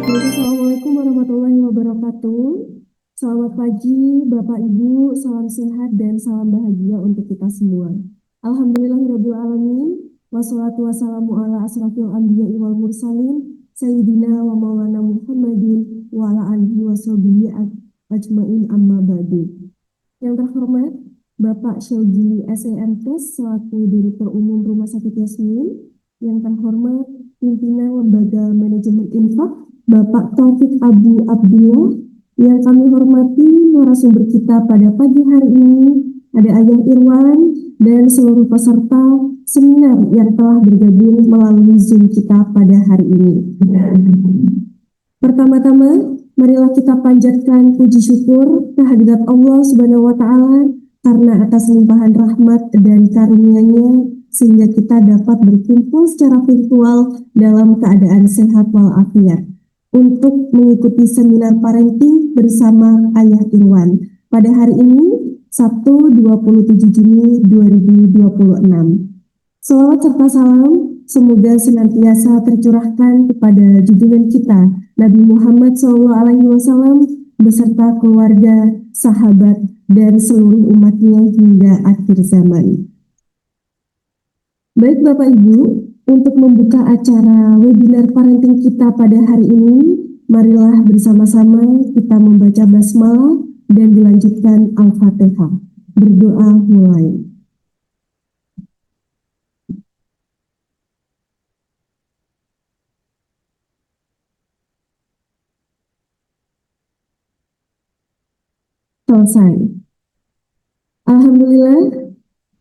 Baik, Assalamualaikum warahmatullahi wabarakatuh. Selamat pagi, Bapak Ibu, salam sehat dan salam bahagia untuk kita semua. Alhamdulillahirabbil alamin, wassalatu wassalamu ala asrafil anbiya'i wal mursalin, sayyidina wa maulana Muhammadin wa ala alihi wa sahbihi ajmain amma ba'du. Yang terhormat Bapak Syaugi SEMKes selaku Direktur Umum Rumah Sakit Yasmin, yang terhormat Pimpinan Lembaga Manajemen Infak Bapak Taufik Abu Abdullah, yang kami hormati narasumber kita pada pagi hari ini, ada Ayah Irwan dan seluruh peserta seminar yang telah bergabung melalui Zoom kita pada hari ini. Pertama-tama, marilah kita panjatkan puji syukur kehadirat Allah Subhanahu wa Ta'ala karena atas limpahan rahmat dan karunia-Nya sehingga kita dapat berkumpul secara virtual dalam keadaan sehat walafiat untuk mengikuti seminar parenting bersama Ayah Irwan pada hari ini, Sabtu 27 Juni 2026. Salawat serta salam semoga senantiasa tercurahkan kepada junjungan kita Nabi Muhammad SAW beserta keluarga, sahabat, dan seluruh umatnya hingga akhir zaman. Baik Bapak Ibu, untuk membuka acara webinar parenting kita pada hari ini, marilah bersama-sama kita membaca basmalah dan dilanjutkan Al-Fatihah. Berdoa mulai. Selesai. Alhamdulillah.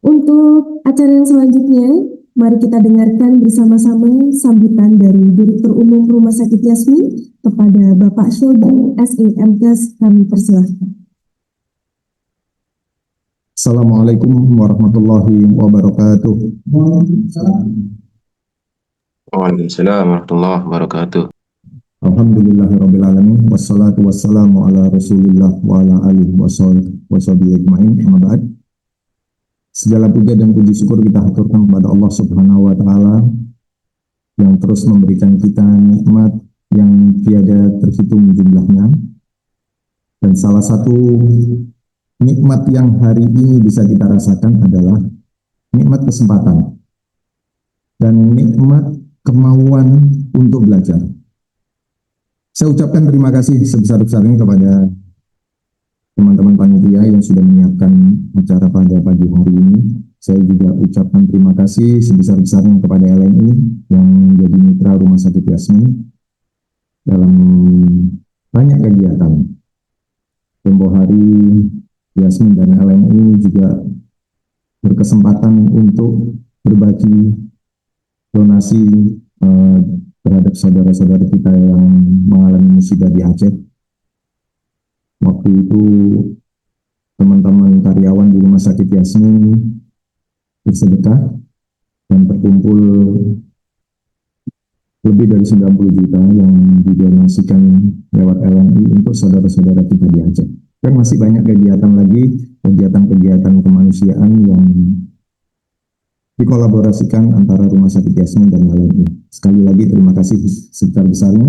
Untuk acara yang selanjutnya, mari kita dengarkan bersama-sama sambutan dari Direktur Umum Rumah Sakit Yasmin kepada Bapak Syaugi SEMKes. Kami persilahkan. Assalamualaikum warahmatullahi wabarakatuh. Waalaikumsalam warahmatullahi wabarakatuh. Alhamdulillahirabbil alamin wassalatu wassalamu ala Rasulillah wa ala alihi washabihi ajmain. Amma ba'd. Segala puja dan puji syukur kita haturkan kepada Allah Subhanahu wa Ta'ala yang terus memberikan kita nikmat yang tiada terhitung jumlahnya. Dan salah satu nikmat yang hari ini bisa kita rasakan adalah nikmat kesempatan dan nikmat kemauan untuk belajar. Saya ucapkan terima kasih sebesar-besarnya kepada teman-teman panitia yang sudah menyiapkan acara pada pagi hari ini. Saya juga ucapkan terima kasih sebesar-besarnya kepada LNI yang menjadi mitra Rumah Sakit Yasmin dalam banyak kegiatan. Tempoh hari Yasmin dan LNI juga berkesempatan untuk berbagi donasi terhadap saudara-saudara kita yang mengalami musibah di Aceh. Waktu itu teman-teman karyawan di Rumah Sakit Yasmin bersedekah dan terkumpul lebih dari 90 juta yang didonasikan lewat LNI untuk saudara-saudara kita di Aceh. Dan masih banyak kegiatan lagi, kegiatan-kegiatan kemanusiaan yang dikolaborasikan antara Rumah Sakit Yasmin dan LNI. Sekali lagi terima kasih sebesar-besarnya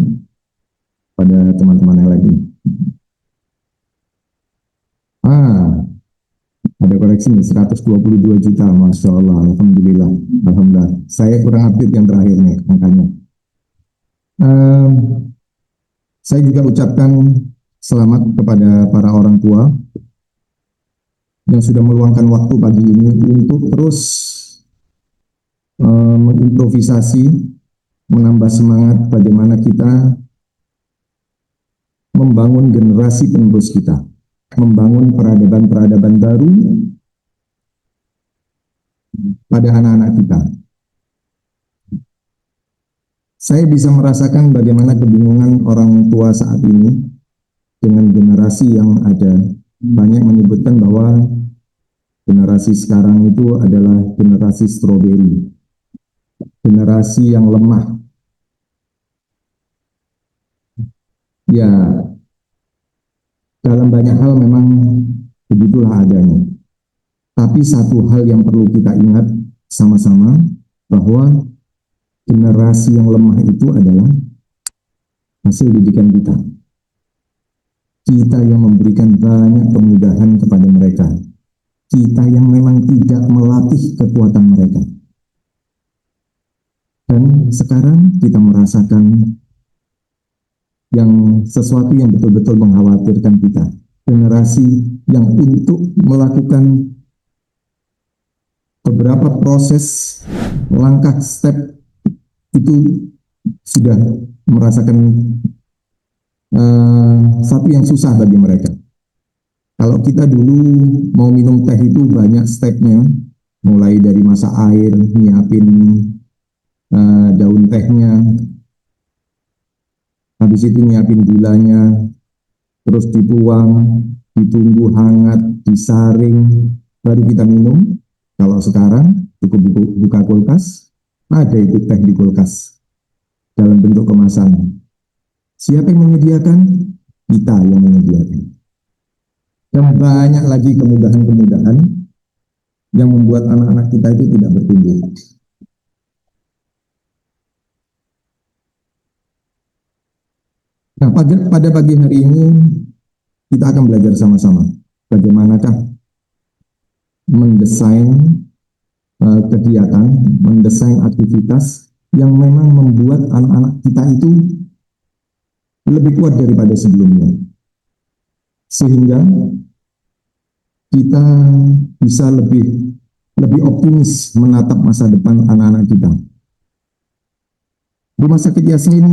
pada teman-teman LNI. Ada koreksi nih, 122 juta, Masya Allah, Alhamdulillah. Alhamdulillah. Saya kurang update yang terakhir nih, angkanya. Saya juga ucapkan selamat kepada para orang tua yang sudah meluangkan waktu pagi ini untuk terus mengimprovisasi, menambah semangat bagaimana kita membangun generasi penerus kita, membangun peradaban-peradaban baru pada anak-anak kita. Saya bisa merasakan bagaimana kebingungan orang tua saat ini dengan generasi yang ada. Banyak menyebutkan bahwa generasi sekarang itu adalah generasi stroberi, generasi yang lemah. Ya, dalam banyak hal memang begitulah adanya. Tapi satu hal yang perlu kita ingat sama-sama, bahwa generasi yang lemah itu adalah hasil didikan kita. Kita yang memberikan banyak kemudahan kepada mereka. Kita yang memang tidak melatih kekuatan mereka. Dan sekarang kita merasakan yang sesuatu yang betul-betul mengkhawatirkan kita. Generasi yang untuk melakukan beberapa proses, langkah, step itu sudah merasakan satu yang susah bagi mereka. Kalau kita dulu mau minum teh itu banyak stepnya, mulai dari masak air, nyiapin daun tehnya, habis itu nyiapin gulanya, terus dituang, ditunggu hangat, disaring, baru kita minum. Kalau sekarang cukup buka kulkas, ada itu teh di kulkas dalam bentuk kemasan. Siapa yang menyediakan? Kita yang menyediakan. Dan banyak lagi kemudahan-kemudahan yang membuat anak-anak kita itu tidak bertumbuh. Nah, pada pagi hari ini kita akan belajar sama-sama bagaimanakah mendesain kegiatan, mendesain aktivitas yang memang membuat anak-anak kita itu lebih kuat daripada sebelumnya. Sehingga kita bisa lebih optimis menatap masa depan anak-anak kita. Rumah Sakit Yasmin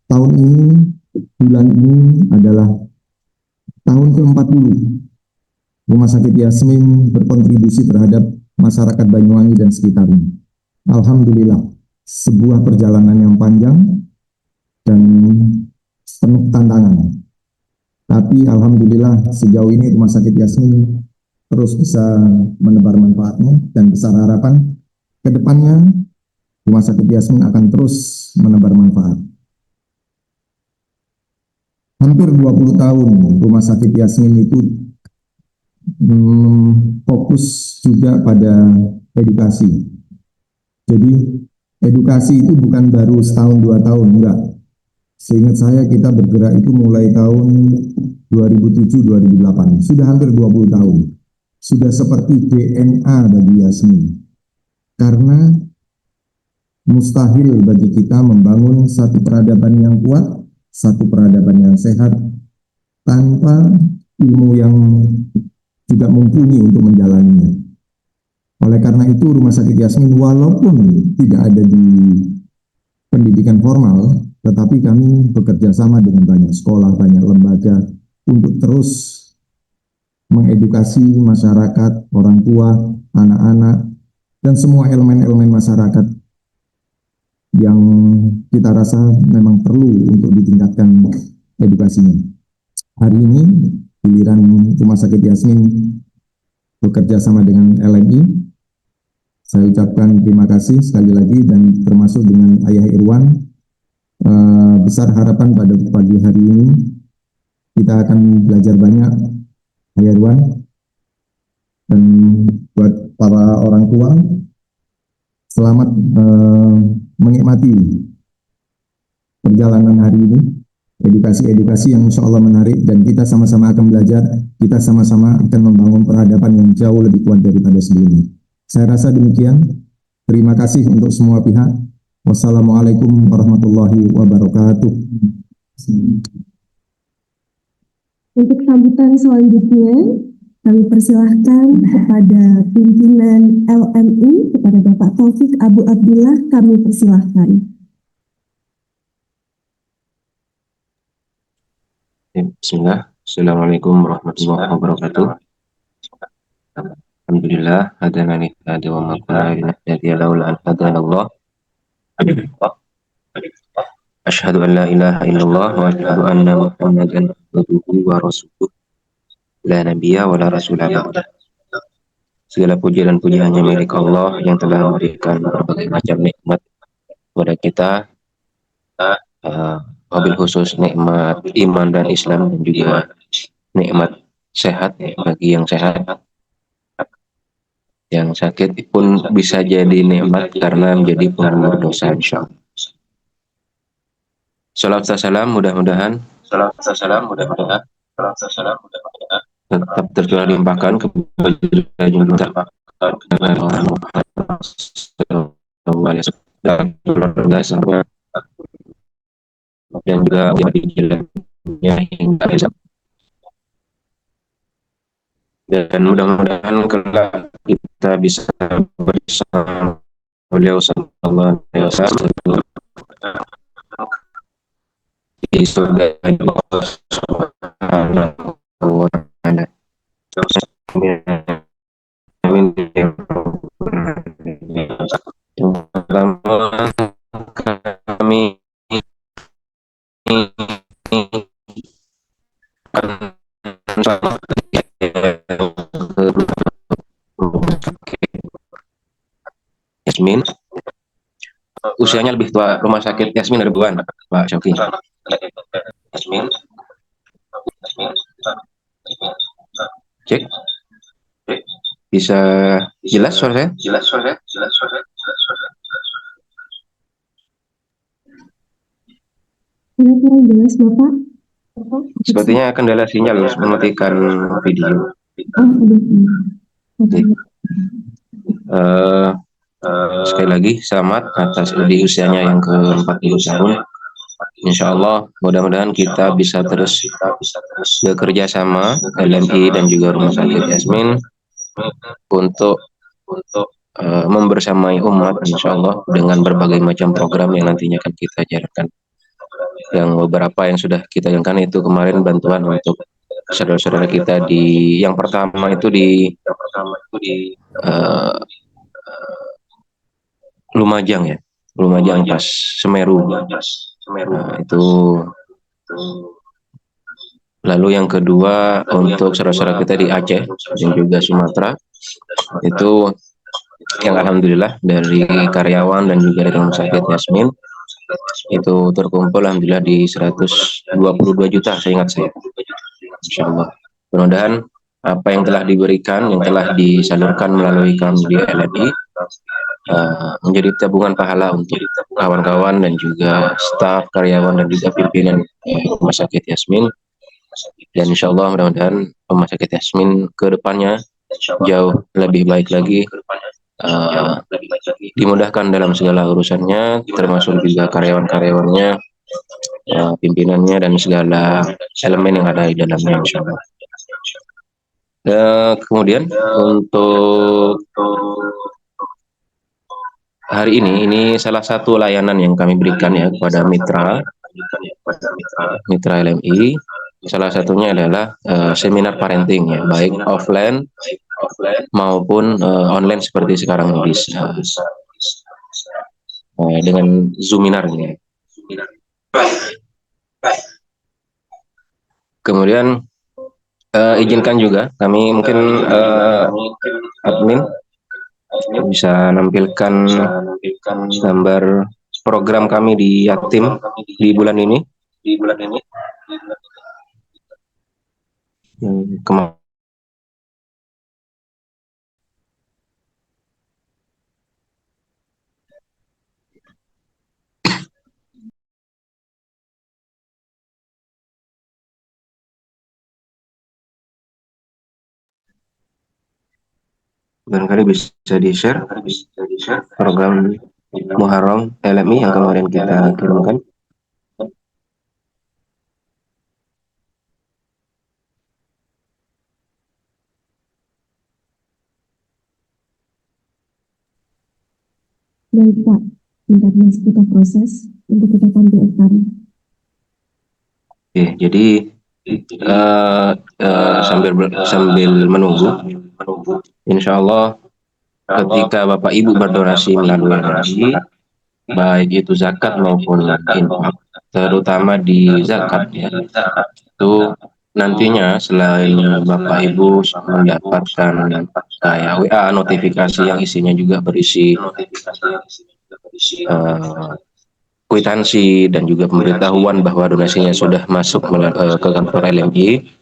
tahun ini, bulan ini adalah tahun ke-40. Rumah Sakit Yasmin berkontribusi terhadap masyarakat Banyuwangi dan sekitarnya. Alhamdulillah, sebuah perjalanan yang panjang dan penuh tantangan. Tapi alhamdulillah sejauh ini Rumah Sakit Yasmin terus bisa menebar manfaatnya dan besar harapan ke depannya Rumah Sakit Yasmin akan terus menebar manfaat. Hampir 20 tahun Rumah Sakit Yasmin itu fokus juga pada edukasi. Jadi edukasi itu bukan baru setahun 2 tahun, enggak. Seingat saya kita bergerak itu mulai tahun 2007-2008, sudah hampir 20 tahun. Sudah seperti DNA bagi Yasmin. Karena mustahil bagi kita membangun satu peradaban yang kuat, satu peradaban yang sehat, tanpa ilmu yang juga mumpuni untuk menjalaninya. Oleh karena itu Rumah Sakit Yasmin walaupun tidak ada di pendidikan formal, tetapi kami bekerja sama dengan banyak sekolah, banyak lembaga untuk terus mengedukasi masyarakat, orang tua, anak-anak, dan semua elemen-elemen masyarakat yang kita rasa memang perlu untuk ditingkatkan edukasinya. Hari ini giliran Rumah Sakit Yasmin bekerja sama dengan LMI. Saya ucapkan terima kasih sekali lagi dan termasuk dengan Ayah Irwan. Besar harapan pada pagi hari ini kita akan belajar banyak, Ayah Irwan, dan buat para orang tua selamat menikmati perjalanan hari ini, edukasi-edukasi yang insya Allah menarik, dan kita sama-sama akan belajar, kita sama-sama akan membangun peradaban yang jauh lebih kuat daripada sebelumnya. Saya rasa demikian. Terima kasih untuk semua pihak. Wassalamualaikum warahmatullahi wabarakatuh. Untuk sambutan selanjutnya, kami persilahkan kepada pimpinan LMI, kepada Bapak Taufik Abu Abdillah, kami persilahkan. Bismillah. Assalamualaikum warahmatullahi wabarakatuh. Alhamdulillah, hadana li hadi wa ma kunna linahtadiya laula an hadana Allah. Asyhadu an la ilaha illallah wa asyhadu anna Muhammadan abduhu wa rasuluh. La nabiyya wa la rasulah ba'da. Segala puji dan puji hanya milik Allah yang telah memberikan berbagai macam nikmat kepada kita. Wabil khusus nikmat iman dan Islam, dan juga nikmat sehat bagi yang sehat. Yang sakit pun bisa jadi nikmat karena menjadi penggugur dosa, insyaallah. Salam salam mudah-mudahan tetap terlimpahkan kepada junjungan dan keluarga semua dan juga di jalannya hingga esok. Dan mudah-mudahan kelak kita bisa bersama beliau sallallahu alaihi wasallam di surga Allah Subhanahu wa taala. Amin. Yang pertama kami Yasmin, usianya lebih tua rumah sakit Yasmin ribuan, Pak Syauki. Yasmin, cek, bisa jelas suara saya? Kurang jelas Bapak? Sepertinya kendala sinyal mematikan video. Sekali lagi selamat atas di usianya yang ke-40 tahun. Insya Allah mudah-mudahan kita bisa terus bekerja sama LMI dan juga Rumah Sakit Yasmin untuk membersamai umat Insya Allah dengan berbagai macam program yang nantinya akan kita jalankan. Yang beberapa yang sudah kita jalankan itu kemarin bantuan untuk saudara-saudara kita di yang pertama itu di Lumajang ya, Lumajang pas Semeru. Nah, itu lalu yang kedua untuk saudara-saudara kita di Aceh dan juga Sumatera itu yang alhamdulillah dari karyawan dan juga dari Rumah Sakit Yasmin itu terkumpul alhamdulillah di 122 juta seingat saya. Insyaallah. Mudah-mudahan apa yang telah diberikan, yang telah disalurkan melalui kami di LMI menjadi tabungan pahala untuk kawan-kawan dan juga staf, karyawan dan juga pimpinan Rumah Sakit Yasmin. Dan insya Allah mudah-mudahan Rumah Sakit Yasmin ke depannya jauh lebih baik lagi, dimudahkan dalam segala urusannya, termasuk juga karyawan-karyawannya, pimpinannya dan segala elemen yang ada di dalamnya insya Allah. Kemudian untuk hari ini salah satu layanan yang kami berikan ya kepada mitra LMI. Salah satunya adalah seminar parenting ya, baik offline maupun online seperti sekarang bisa dengan Zoominar ini. Kemudian izinkan juga kami mungkin admin bisa nampilkan gambar program kami di Yatim di bulan ini. Barangkali bisa di-share program Muharram LMI yang kemarin kita kirimkan. Baik Pak, bentar mas kita proses untuk kita tampilkan. Oke, jadi sambil menunggu, insya Allah ketika Bapak Ibu berdonasi melalui LMI, baik itu zakat maupun infak, terutama di zakat ya, itu nantinya selain Bapak Ibu mendapatkan kayak WA notifikasi yang isinya juga berisi kwitansi dan juga pemberitahuan bahwa donasinya sudah masuk ke kantor LMI.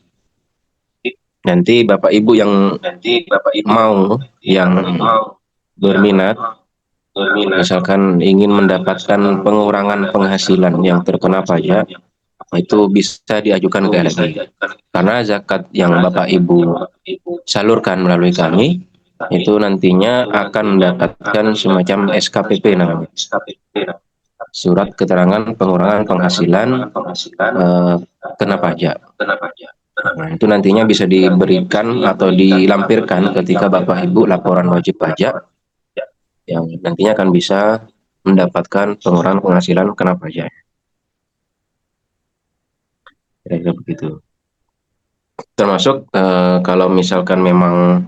Nanti Bapak Ibu yang mau, yang berminat misalkan ingin mendapatkan pengurangan penghasilan yang terkena pajak, itu bisa diajukan ke LMI. Karena zakat yang Bapak Ibu salurkan melalui kami, itu nantinya akan mendapatkan semacam SKPP namanya. Surat Keterangan Pengurangan Penghasilan kena pajak. Nah, itu nantinya bisa diberikan atau dilampirkan ketika Bapak Ibu laporan wajib pajak yang nantinya akan bisa mendapatkan pengurangan penghasilan kena pajak. Kira-kira begitu. Termasuk kalau misalkan memang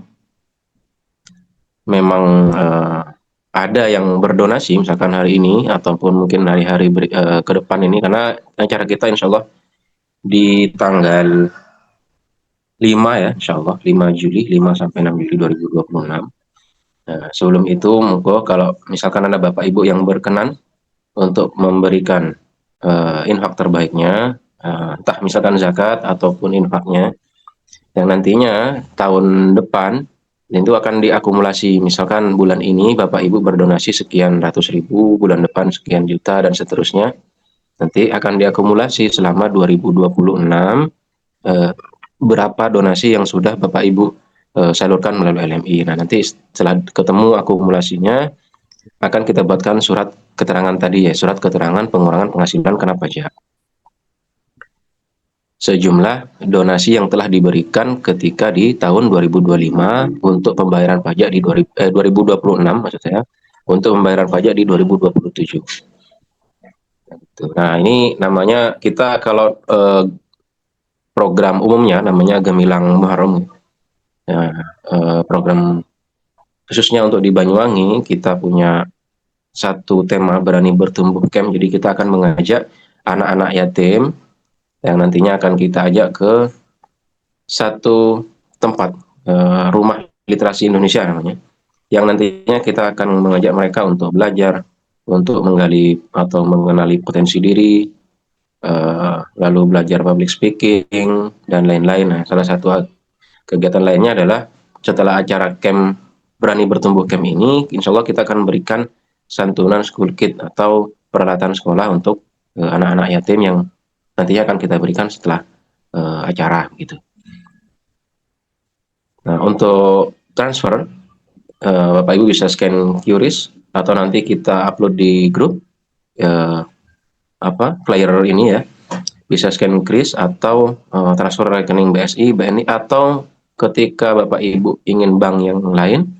ada yang berdonasi misalkan hari ini ataupun mungkin hari-hari ke depan ini, karena acara kita insya Allah di tanggal 5 ya, insya Allah 5 Juli, 5 sampai 6 Juli 2026. Nah, sebelum itu monggo kalau misalkan ada Bapak Ibu yang berkenan untuk memberikan infak terbaiknya, entah misalkan zakat ataupun infaknya, yang nantinya tahun depan itu akan diakumulasi. Misalkan bulan ini Bapak Ibu berdonasi sekian ratus ribu, bulan depan sekian juta, dan seterusnya. Nanti akan diakumulasi selama 2026 berapa donasi yang sudah Bapak Ibu salurkan melalui LMI. Nah, nanti setelah ketemu akumulasinya, akan kita buatkan surat keterangan tadi ya, surat keterangan pengurangan penghasilan kena pajak. Sejumlah donasi yang telah diberikan ketika di tahun 2025 untuk pembayaran pajak di 2026 maksud saya, untuk pembayaran pajak di 2027. Nah, ini namanya kita kalau program umumnya namanya Gemilang Muharram. Nah, program khususnya untuk di Banyuwangi kita punya satu tema berani bertumbuh camp. Jadi kita akan mengajak anak-anak yatim yang nantinya akan kita ajak ke satu tempat, rumah literasi Indonesia namanya, yang nantinya kita akan mengajak mereka untuk belajar, untuk menggali atau mengenali potensi diri, lalu belajar public speaking dan lain-lain. Nah, salah satu kegiatan lainnya adalah setelah acara camp berani bertumbuh camp ini, insya Allah kita akan berikan santunan school kit atau peralatan sekolah untuk anak-anak yatim yang nantinya akan kita berikan setelah acara gitu. Nah, untuk transfer, Bapak Ibu bisa scan QRIS atau nanti kita upload di grup flyer ini ya. Bisa scan QRIS atau transfer rekening BSI, BNI, atau ketika Bapak Ibu ingin bank yang lain,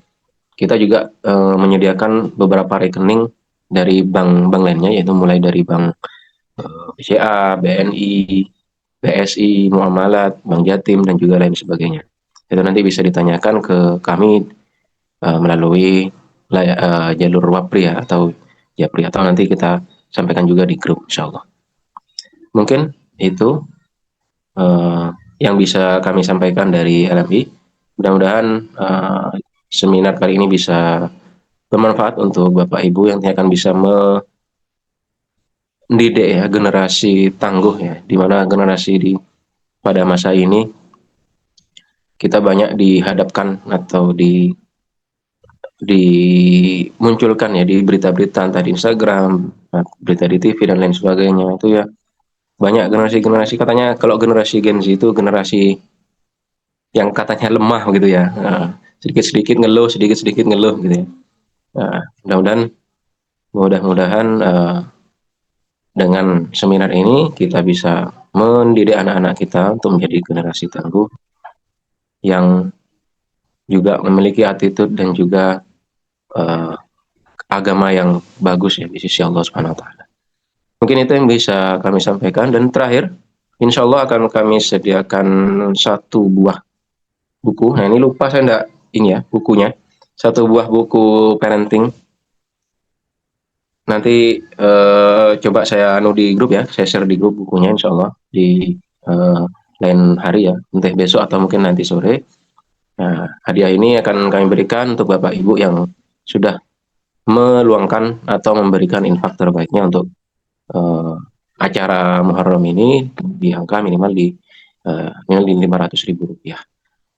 kita juga menyediakan beberapa rekening dari bank-bank lainnya, yaitu mulai dari bank BCA, BNI, BSI, Muamalat, Bank Jatim, dan juga lain sebagainya. Itu nanti bisa ditanyakan ke kami melalui jalur Wapri ya, atau Japri, atau nanti kita sampaikan juga di grup insya Allah. Mungkin itu yang bisa kami sampaikan dari LMI. Mudah-mudahan seminar kali ini bisa bermanfaat untuk Bapak Ibu yang akan bisa mendidik ya generasi tangguh ya, di mana generasi pada masa ini kita banyak dihadapkan atau dimunculkan ya di berita-berita, entah di Instagram, berita di TV dan lain sebagainya. Itu ya banyak generasi-generasi, katanya kalau generasi Gen Z itu generasi yang katanya lemah gitu ya, sedikit-sedikit ngeluh, sedikit-sedikit ngeluh gitu ya. Mudah-mudahan dengan seminar ini kita bisa mendidik anak-anak kita untuk menjadi generasi tangguh yang juga memiliki attitude dan juga agama yang bagus ya di sisi Allah Subhanahu wa taala. Mungkin itu yang bisa kami sampaikan, dan terakhir insya Allah akan kami sediakan satu buah buku. Nah, ini lupa saya enggak ini ya bukunya. Satu buah buku parenting. Nanti coba saya anu di grup ya, saya share di grup bukunya insya Allah di lain hari ya, entah besok atau mungkin nanti sore. Nah, hadiah ini akan kami berikan untuk Bapak Ibu yang sudah meluangkan atau memberikan infak terbaiknya untuk acara Muharram ini di angka minimal di 500.000 rupiah.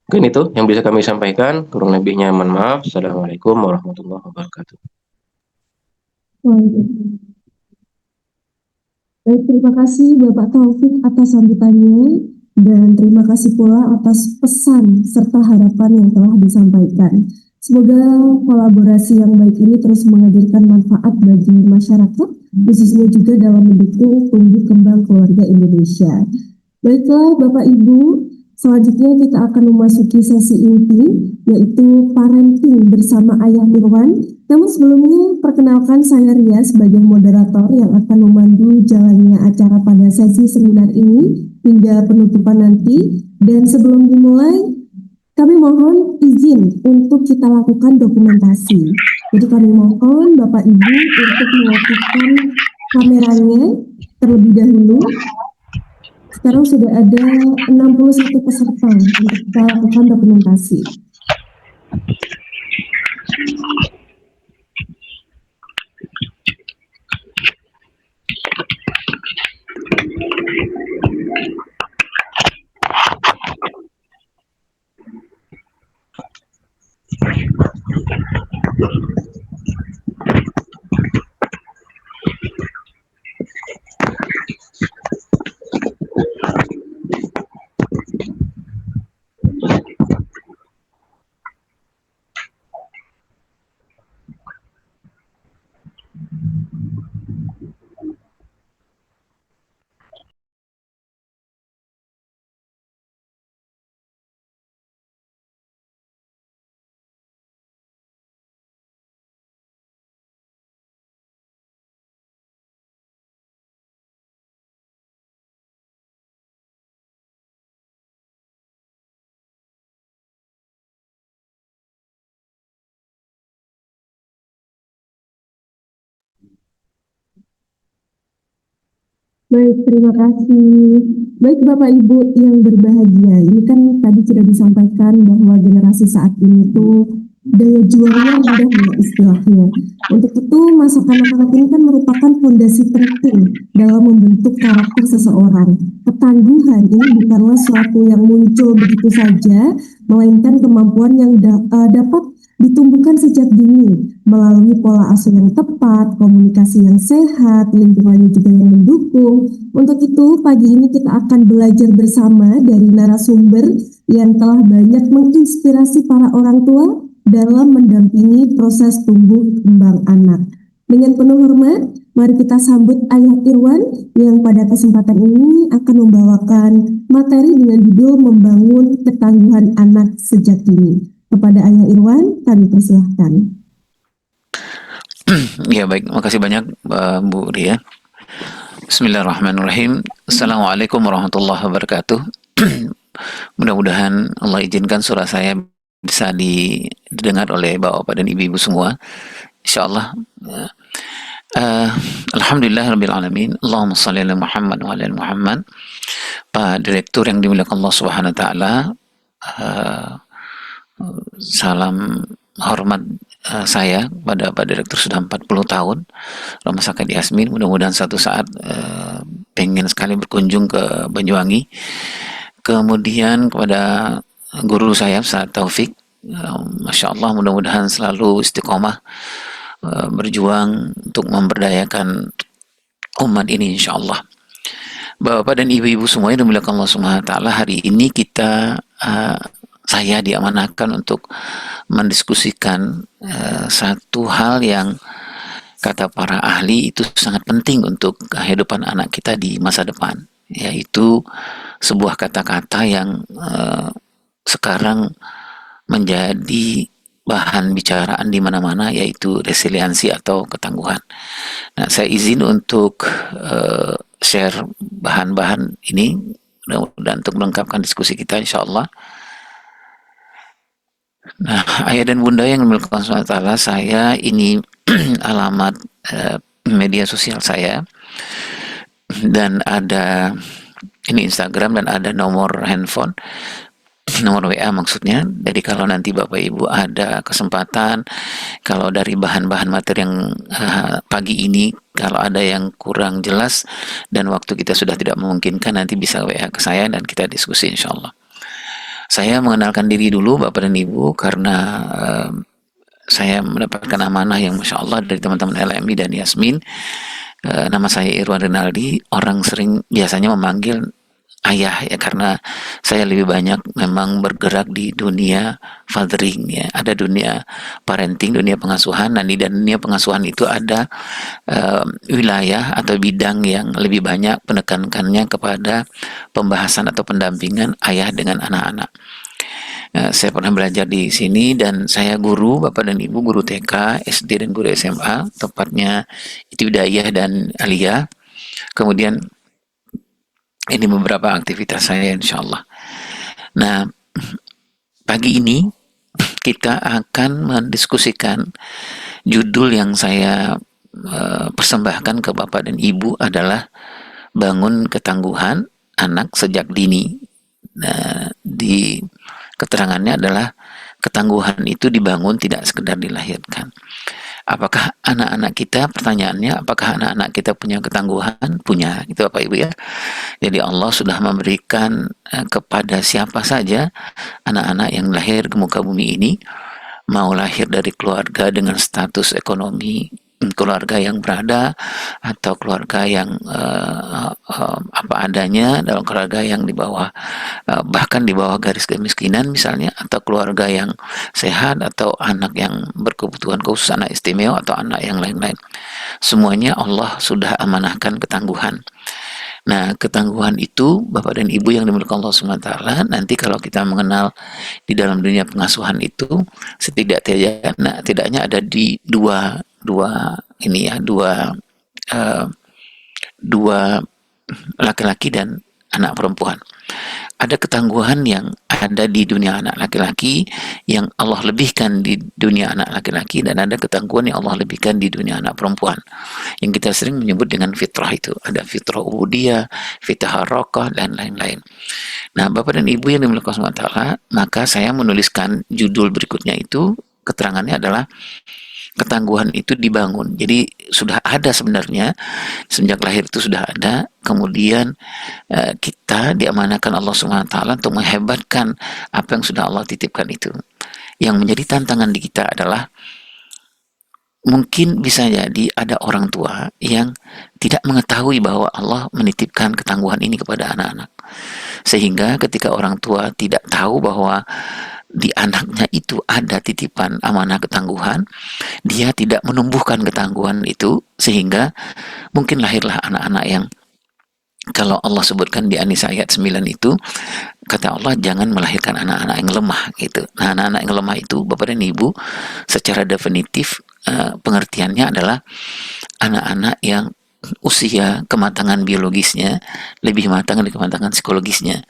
Mungkin itu yang bisa kami sampaikan. Kurang lebihnya mohon maaf. Assalamualaikum warahmatullahi wabarakatuh. Baik, terima kasih Bapak Taufik atas sambutannya dan terima kasih pula atas pesan serta harapan yang telah disampaikan. Semoga kolaborasi yang baik ini terus menghadirkan manfaat bagi masyarakat, khususnya juga dalam mendukung tumbuh kembang keluarga Indonesia. Baiklah Bapak Ibu, selanjutnya kita akan memasuki sesi inti, yaitu parenting bersama Ayah Irwan. Namun sebelumnya, perkenalkan saya Ria sebagai moderator yang akan memandu jalannya acara pada sesi seminar ini hingga penutupan nanti. Dan sebelum dimulai, kami mohon izin untuk kita lakukan dokumentasi. Jadi kami mohon Bapak Ibu untuk mengaktifkan kameranya terlebih dahulu. Sekarang sudah ada 61 peserta untuk kita lakukan dokumentasi. Baik, terima kasih. Baik Bapak Ibu yang berbahagia, ini kan tadi sudah disampaikan bahwa generasi saat ini tuh daya juangnya rendah ya istilahnya. Untuk itu masa kanak-kanak ini kan merupakan fondasi penting dalam membentuk karakter seseorang. Ketangguhan ini bukanlah suatu yang muncul begitu saja, melainkan kemampuan yang dapat ditumbuhkan sejak dini melalui pola asuh yang tepat, komunikasi yang sehat, lingkungan juga yang mendukung. Untuk itu, pagi ini kita akan belajar bersama dari narasumber yang telah banyak menginspirasi para orang tua dalam mendampingi proses tumbuh kembang anak. Dengan penuh hormat, mari kita sambut Ayah Irwan yang pada kesempatan ini akan membawakan materi dengan judul Membangun Ketangguhan Anak Sejak Dini. Kepada Ayah Irwan, kami persilahkan. Ya baik, makasih banyak Bu Ria. Bismillahirrahmanirrahim. Assalamualaikum warahmatullahi wabarakatuh. Mudah-mudahan Allah izinkan suara saya bisa didengar oleh Bapak dan Ibu-Ibu semua. Insyaallah. Alhamdulillahirrabbilalamin. Allahumma shalli ala Muhammad wa ala Muhammad. Pak Direktur yang dimuliakan Allah Subhanahu wa taala, salam hormat saya pada Pak Direktur sudah 40 tahun Rumah Sakit Yasmin. Mudah-mudahan satu saat pengen sekali berkunjung ke Banyuwangi. Kemudian kepada guru saya Ustaz Taufik, Masya Allah, mudah-mudahan selalu istiqomah berjuang untuk memberdayakan umat ini insya Allah. Bapak dan ibu-ibu semua yang dimuliakan Allah Subhanahu wa taala, hari ini kita saya diamanahkan untuk mendiskusikan satu hal yang kata para ahli itu sangat penting untuk kehidupan anak kita di masa depan, yaitu sebuah kata-kata yang sekarang menjadi bahan bicaraan di mana-mana, yaitu resiliensi atau ketangguhan. Nah, saya izin untuk share bahan-bahan ini dan untuk melengkapkan diskusi kita insya Allah. Nah, ayah dan bunda yang dimiliki Allah SWT, saya ini alamat media sosial saya, dan ada ini Instagram, dan ada nomor handphone, nomor WA maksudnya. Jadi kalau nanti Bapak Ibu ada kesempatan, kalau dari bahan-bahan materi yang pagi ini, kalau ada yang kurang jelas dan waktu kita sudah tidak memungkinkan, nanti bisa WA ke saya dan kita diskusi insya Allah. Saya mengenalkan diri dulu Bapak dan Ibu karena saya mendapatkan amanah yang Masya Allah dari teman-teman LMI dan Yasmin. Nama saya Irwan Rinaldi. Orang sering biasanya memanggil ayah ya, karena saya lebih banyak memang bergerak di dunia fathering ya. Ada dunia parenting, dunia pengasuhan. Nah, di dunia pengasuhan itu ada wilayah atau bidang yang lebih banyak penekankannya kepada pembahasan atau pendampingan ayah dengan anak-anak. Saya pernah belajar di sini dan saya guru, Bapak dan Ibu, guru TK, SD dan guru SMA, tepatnya Ibtidaiyah dan Aliyah. Kemudian ini beberapa aktivitas saya insya Allah. Nah, pagi ini kita akan mendiskusikan judul yang saya persembahkan ke Bapak dan Ibu adalah bangun ketangguhan anak sejak dini. Nah, di keterangannya adalah ketangguhan itu dibangun tidak sekedar dilahirkan. Apakah anak-anak kita, pertanyaannya, apakah anak-anak kita punya ketangguhan? Punya, itu Bapak Ibu ya. Jadi Allah sudah memberikan kepada siapa saja anak-anak yang lahir ke muka bumi ini, mau lahir dari keluarga dengan status ekonomi, keluarga yang berada, atau keluarga yang apa adanya, dalam keluarga yang di bawah bahkan di bawah garis kemiskinan misalnya, atau keluarga yang sehat, atau anak yang berkebutuhan khusus, anak istimewa, atau anak yang lain-lain. Semuanya Allah sudah amanahkan ketangguhan. Nah, ketangguhan itu Bapak dan Ibu yang dimiliki Allah SWT, nanti kalau kita mengenal di dalam dunia pengasuhan itu tidaknya ada di dua laki-laki dan anak perempuan. Ada ketangguhan yang ada di dunia anak laki-laki yang Allah lebihkan di dunia anak laki-laki, dan ada ketangguhan yang Allah lebihkan di dunia anak perempuan, yang kita sering menyebut dengan fitrah. Itu ada fitrah ubudiyah, fitrah harokah, dan lain-lain. Nah, Bapak dan Ibu yang dimiliki Allah SWT, maka saya menuliskan judul berikutnya itu, keterangannya adalah ketangguhan itu dibangun. Jadi sudah ada sebenarnya, sejak lahir itu sudah ada. Kemudian kita diamanahkan Allah SWT untuk menghebatkan apa yang sudah Allah titipkan itu. Yang menjadi tantangan di kita adalah mungkin bisa jadi ada orang tua yang tidak mengetahui bahwa Allah menitipkan ketangguhan ini kepada anak-anak. Sehingga ketika orang tua tidak tahu bahwa di anaknya itu ada titipan amanah ketangguhan, dia tidak menumbuhkan ketangguhan itu, sehingga mungkin lahirlah anak-anak yang kalau Allah sebutkan di An-Nisa ayat 9 itu, kata Allah jangan melahirkan anak-anak yang lemah gitu. Nah, anak-anak yang lemah itu Bapak dan Ibu secara definitif pengertiannya adalah anak-anak yang usia kematangan biologisnya lebih matang dari kematangan psikologisnya.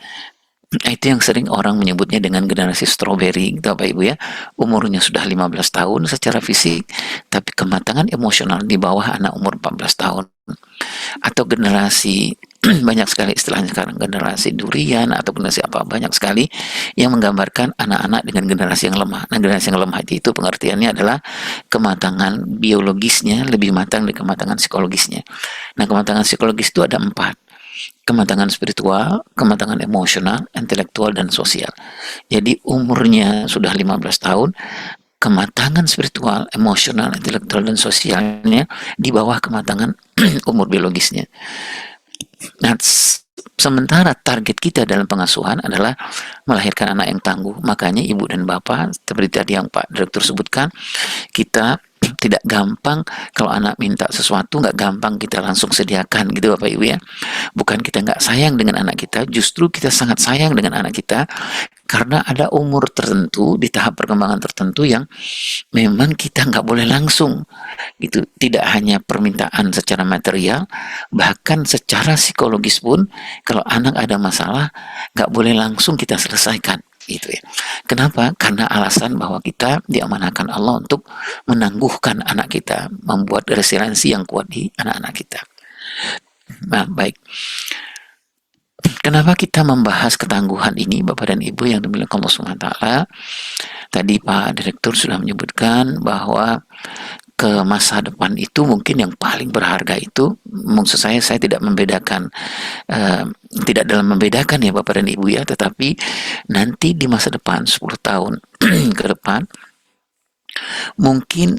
Itu yang sering orang menyebutnya dengan generasi strawberry gitu Bapak Ibu ya. Umurnya sudah 15 tahun secara fisik, tapi kematangan emosional di bawah anak umur 14 tahun. Atau generasi banyak sekali istilahnya sekarang, generasi durian atau generasi apa, banyak sekali yang menggambarkan anak-anak dengan generasi yang lemah. Nah, generasi yang lemah itu pengertiannya adalah kematangan biologisnya lebih matang dari kematangan psikologisnya. Nah, kematangan psikologis itu ada 4. Kematangan spiritual, kematangan emosional, intelektual, dan sosial. Jadi umurnya sudah 15 tahun, kematangan spiritual, emosional, intelektual, dan sosialnya di bawah kematangan umur biologisnya. Nah, sementara target kita dalam pengasuhan adalah melahirkan anak yang tangguh. Makanya Ibu dan Bapak, seperti tadi yang Pak Direktur sebutkan, kita tidak gampang kalau anak minta sesuatu, nggak gampang kita langsung sediakan gitu Bapak Ibu ya. Bukan kita nggak sayang dengan anak kita, justru kita sangat sayang dengan anak kita, karena ada umur tertentu di tahap perkembangan tertentu yang memang kita nggak boleh langsung gitu. Tidak hanya permintaan secara material, bahkan secara psikologis pun kalau anak ada masalah nggak boleh langsung kita selesaikan gitu ya. Kenapa? Karena alasan bahwa kita diamanahkan Allah untuk menangguhkan anak kita, membuat resiliensi yang kuat di anak-anak kita. Nah, baik. Kenapa kita membahas ketangguhan ini Bapak dan Ibu yang dimiliki Allah SWT? Tadi Pak Direktur sudah menyebutkan bahwa ke masa depan itu mungkin yang paling berharga itu, maksud saya tidak membedakan, tidak dalam membedakan ya Bapak dan Ibu ya, tetapi nanti di masa depan 10 tahun ke depan Mungkin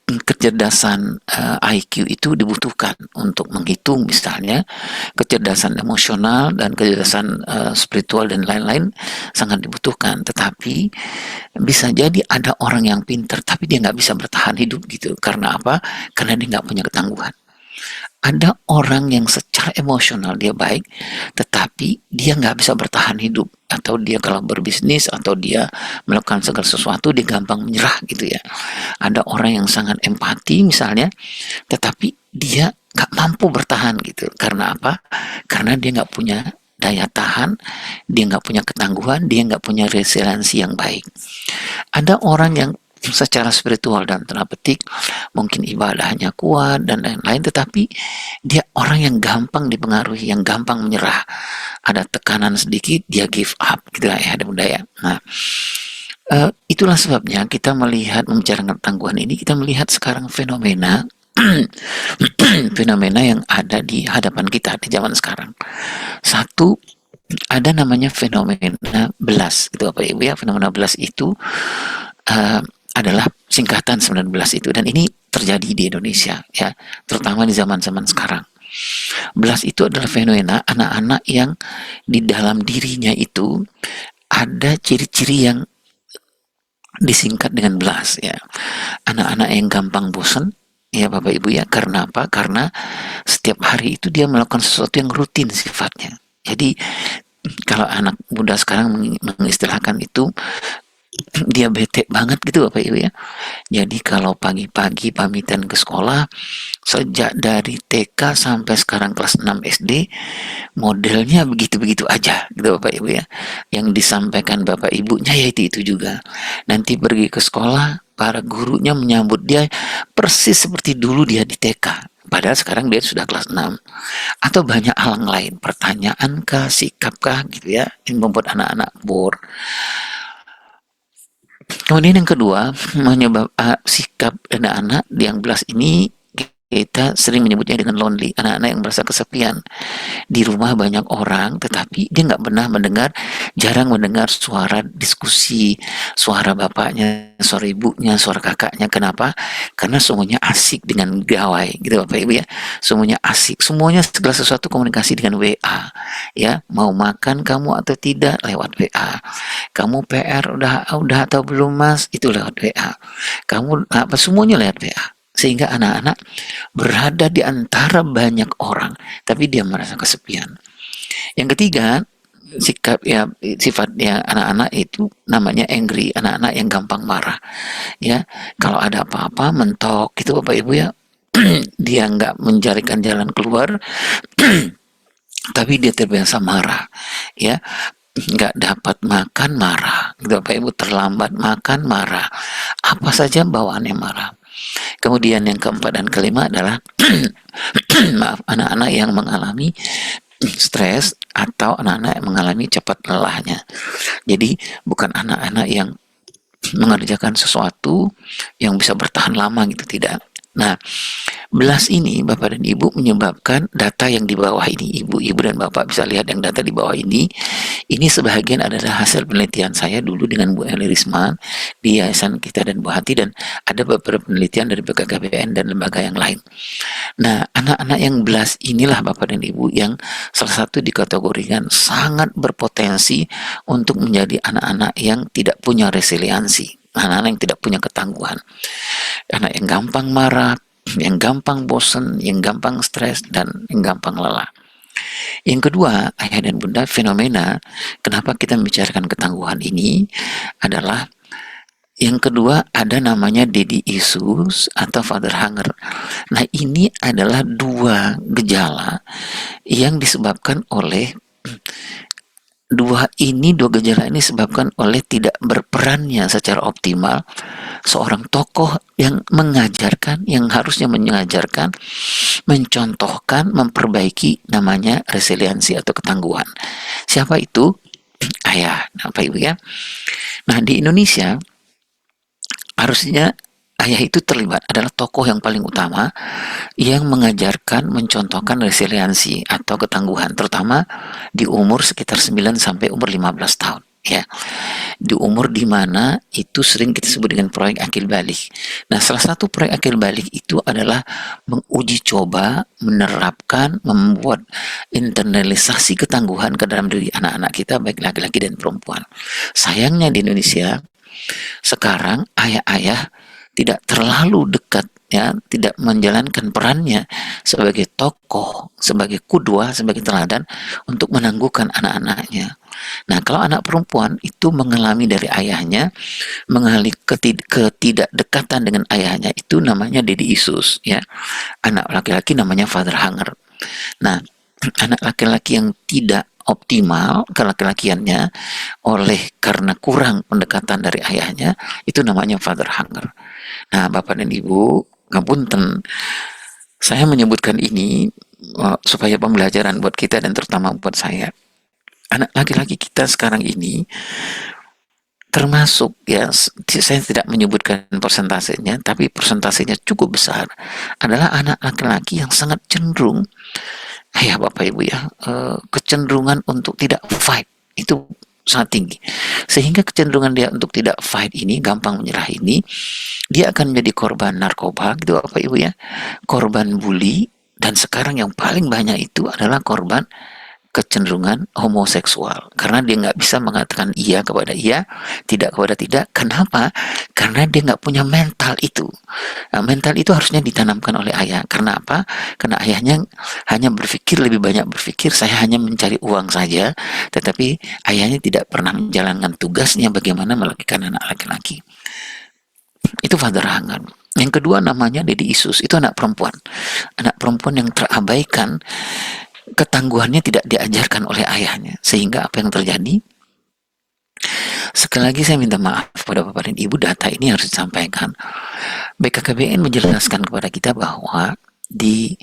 kecerdasan IQ itu dibutuhkan untuk menghitung misalnya kecerdasan emosional dan kecerdasan spiritual dan lain-lain sangat dibutuhkan. Tetapi bisa jadi ada orang yang pintar tapi dia nggak bisa bertahan hidup gitu. Karena apa? Karena dia nggak punya ketangguhan. Ada orang yang secara emosional dia baik, tetapi dia nggak bisa bertahan hidup. Atau dia kalau berbisnis, atau dia melakukan segala sesuatu, dia gampang menyerah gitu ya. Ada orang yang sangat empati misalnya, tetapi dia nggak mampu bertahan gitu. Karena apa? Karena dia nggak punya daya tahan, dia nggak punya ketangguhan, dia nggak punya resiliensi yang baik. Ada orang yang secara spiritual dan tanda petik mungkin ibadahnya kuat dan lain-lain, tetapi dia orang yang gampang dipengaruhi, yang gampang menyerah. Ada tekanan sedikit dia give up gitu ya, ada budaya. Nah, itulah sebabnya kita melihat membicarakan ketangguhan ini, kita melihat sekarang fenomena fenomena yang ada di hadapan kita di zaman sekarang. Satu, ada namanya fenomena belas gitu Bapak Ibu ya. Fenomena belas itu adalah singkatan 19 itu, dan ini terjadi di Indonesia ya, terutama di zaman-zaman sekarang. Belas itu adalah fenomena anak-anak yang di dalam dirinya itu ada ciri-ciri yang disingkat dengan belas ya. Anak-anak yang gampang bosan ya Bapak Ibu ya. Karena apa? Karena setiap hari itu dia melakukan sesuatu yang rutin sifatnya. Jadi kalau anak muda sekarang mengistilahkan itu, dia bete banget gitu Bapak Ibu ya. Jadi kalau pagi-pagi pamitan ke sekolah, sejak dari TK sampai sekarang kelas 6 SD, modelnya begitu-begitu aja gitu Bapak Ibu ya. Yang disampaikan Bapak Ibunya ya itu juga. Nanti pergi ke sekolah, para gurunya menyambut dia persis seperti dulu dia di TK. Padahal sekarang dia sudah kelas 6. Atau banyak hal lain, pertanyaan kah, sikap kah gitu ya, yang membuat anak-anak bore. Kemudian yang kedua, sikap anak-anak yang belas ini kita sering menyebutnya dengan lonely, anak-anak yang merasa kesepian. Di rumah banyak orang, tetapi dia nggak pernah jarang mendengar suara diskusi, suara bapaknya, suara ibunya, suara kakaknya. Kenapa? Karena semuanya asik dengan gawai, gitu Bapak Ibu ya. Semuanya asik, semuanya segala sesuatu komunikasi dengan WA, ya. Mau makan kamu atau tidak lewat WA. Kamu PR udah atau belum Mas? Itu lewat WA. Kamu apa semuanya lewat WA. Sehingga anak-anak berada di antara banyak orang, tapi dia merasa kesepian. Yang ketiga, sifatnya anak-anak itu namanya angry, anak-anak yang gampang marah. Ya, kalau ada apa-apa mentok gitu Bapak Ibu ya, dia nggak mencarikan jalan keluar, tapi dia terbiasa marah. Ya, nggak dapat makan marah, gitu Bapak Ibu, terlambat makan marah, apa saja bawaannya marah. Kemudian yang keempat dan kelima adalah maaf, anak-anak yang mengalami stres atau anak-anak yang mengalami cepat lelahnya. Jadi bukan anak-anak yang mengerjakan sesuatu yang bisa bertahan lama gitu, tidak. Nah, belas ini Bapak dan Ibu menyebabkan data yang di bawah ini, Ibu dan Bapak bisa lihat yang data di bawah ini sebagian adalah hasil penelitian saya dulu dengan Bu Eli Risman di Yayasan Kita dan Bu Hati, dan ada beberapa penelitian dari BKKBN dan lembaga yang lain. Nah, anak-anak yang belas inilah Bapak dan Ibu yang salah satu dikategorikan sangat berpotensi untuk menjadi anak-anak yang tidak punya resiliensi, anak-anak yang tidak punya ketangguhan, anak yang gampang marah, yang gampang bosan, yang gampang stres, dan yang gampang lelah. Yang kedua, ayah dan bunda, fenomena kenapa kita membicarakan ketangguhan ini adalah yang kedua, ada namanya daddy issues atau father hunger. Nah, ini adalah dua gejala yang disebabkan oleh dua gejala ini disebabkan oleh tidak berperannya secara optimal seorang tokoh yang mengajarkan, yang harusnya mengajarkan, mencontohkan, memperbaiki namanya resiliensi atau ketangguhan. Siapa itu? Ayah, Bapak Ibu ya. Nah, di Indonesia harusnya ayah itu terlibat, adalah tokoh yang paling utama yang mengajarkan, mencontohkan resiliensi atau ketangguhan, terutama di umur sekitar 9 sampai umur 15 tahun ya. di umur di mana itu sering kita sebut dengan proyek akil balik. Nah, salah satu proyek akil balik itu adalah menguji coba, menerapkan, membuat internalisasi ketangguhan ke dalam diri anak-anak kita, baik laki-laki dan perempuan. Sayangnya di Indonesia sekarang ayah-ayah tidak terlalu dekat, ya, tidak menjalankan perannya sebagai tokoh, sebagai kudwa, sebagai teladan untuk menangguhkan anak-anaknya. Nah, kalau anak perempuan itu mengalami dari ayahnya, mengalami ketidakdekatan dengan ayahnya, itu namanya daddy issues, ya. Anak laki-laki namanya father hunger. Nah, anak laki-laki yang tidak optimal kelaki-lakiannya karena kurang pendekatan dari ayahnya, itu namanya father hunger. Nah, Bapak dan Ibu, ngapunten, saya menyebutkan ini supaya pembelajaran buat kita dan terutama buat saya. Anak laki-laki kita sekarang ini termasuk, ya, saya tidak menyebutkan persentasenya, tapi persentasenya cukup besar, adalah anak laki-laki yang sangat cenderung, ya Bapak Ibu ya, kecenderungan untuk tidak fight itu sangat tinggi, sehingga kecenderungan dia untuk tidak fight ini, gampang menyerah ini, dia akan menjadi korban narkoba gitu Bapak Ibu ya, korban bully, dan sekarang yang paling banyak itu adalah korban kecenderungan homoseksual, karena dia nggak bisa mengatakan iya kepada iya, tidak kepada tidak. Kenapa? Karena dia nggak punya mental itu. Nah, mental itu harusnya ditanamkan oleh ayah. Karena apa? Karena ayahnya hanya lebih banyak berpikir saya hanya mencari uang saja, tetapi ayahnya tidak pernah menjalankan tugasnya bagaimana melahirkan anak laki-laki. Itu father hunger. Yang kedua namanya daddy issues, itu anak perempuan. Anak perempuan yang terabaikan, ketangguhannya tidak diajarkan oleh ayahnya, sehingga apa yang terjadi? Sekali lagi saya minta maaf kepada Bapak dan Ibu, data ini harus disampaikan. BKKBN menjelaskan kepada kita bahwa di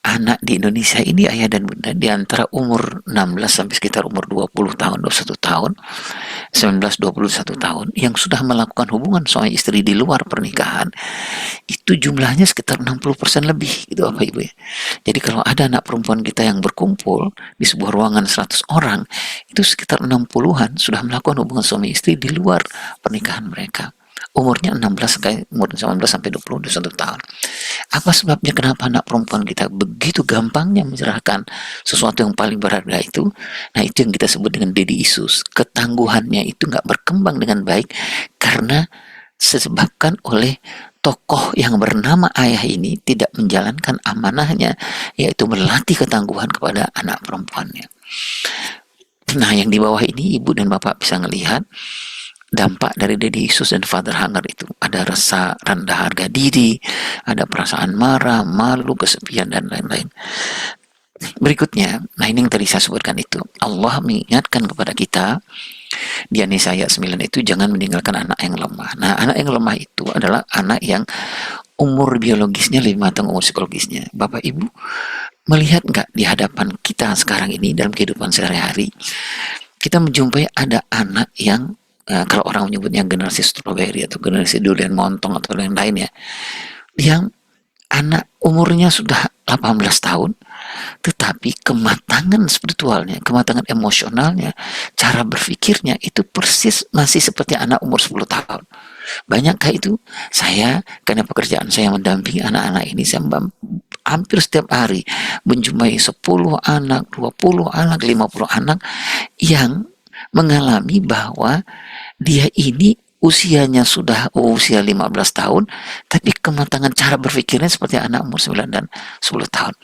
anak di Indonesia ini, ayah dan bunda di antara umur 16 sampai sekitar umur 20 tahun, 21 tahun, 19-21 tahun yang sudah melakukan hubungan suami istri di luar pernikahan, itu jumlahnya sekitar 60% lebih gitu Bapak Ibu ya. Jadi kalau ada anak perempuan kita yang berkumpul di sebuah ruangan 100 orang, itu sekitar 60-an sudah melakukan hubungan suami istri di luar pernikahan mereka. Umurnya umur 19 sampai 21 tahun. Apa sebabnya kenapa anak perempuan kita begitu gampangnya menyerahkan sesuatu yang paling berharga itu? Nah, itu yang kita sebut dengan daddy issues. Ketangguhannya itu nggak berkembang dengan baik karena disebabkan oleh tokoh yang bernama ayah ini tidak menjalankan amanahnya, yaitu melatih ketangguhan kepada anak perempuannya. Nah, yang di bawah ini Ibu dan Bapak bisa melihat dampak dari daddy issues dan father hunger itu. Ada rasa rendah harga diri, ada perasaan marah, malu, kesepian, dan lain-lain. Berikutnya, nah ini yang tadi saya sebutkan itu, Allah mengingatkan kepada kita di An-Nisa ayat 9 itu, jangan meninggalkan anak yang lemah. Nah, anak yang lemah itu adalah anak yang umur biologisnya lebih matang umur psikologisnya. Bapak Ibu melihat nggak di hadapan kita sekarang ini dalam kehidupan sehari-hari, kita menjumpai ada anak yang kalau orang menyebutnya generasi stroberi atau generasi durian montong atau lain-lain ya, yang anak umurnya sudah 18 tahun, tetapi kematangan spiritualnya, kematangan emosionalnya, cara berpikirnya itu persis masih seperti anak umur 10 tahun. Banyakkah itu? Saya, karena pekerjaan saya mendampingi anak-anak ini, saya hampir setiap hari menjumpai 10 anak, 20 anak, 50 anak yang mengalami bahwa dia ini usianya sudah usia 15 tahun, tapi kematangan cara berpikirnya seperti anak umur 9 dan 10 tahun.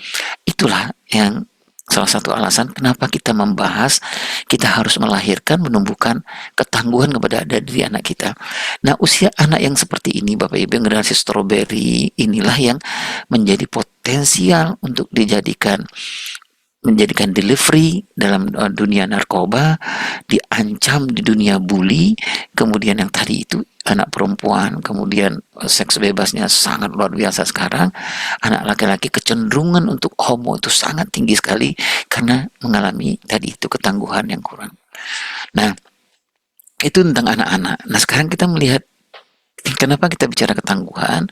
Itulah yang salah satu alasan kenapa kita membahas kita harus melahirkan, menumbuhkan ketangguhan kepada diri anak kita. Nah, usia anak yang seperti ini, Bapak Ibu, generasi stroberi inilah yang menjadi potensial untuk menjadikan delivery dalam dunia narkoba, diancam di dunia bully, kemudian yang tadi itu anak perempuan, kemudian seks bebasnya sangat luar biasa sekarang, anak laki-laki kecenderungan untuk homo itu sangat tinggi sekali karena mengalami tadi itu ketangguhan yang kurang. Nah, itu tentang anak-anak. Nah, sekarang kita melihat kenapa kita bicara ketangguhan.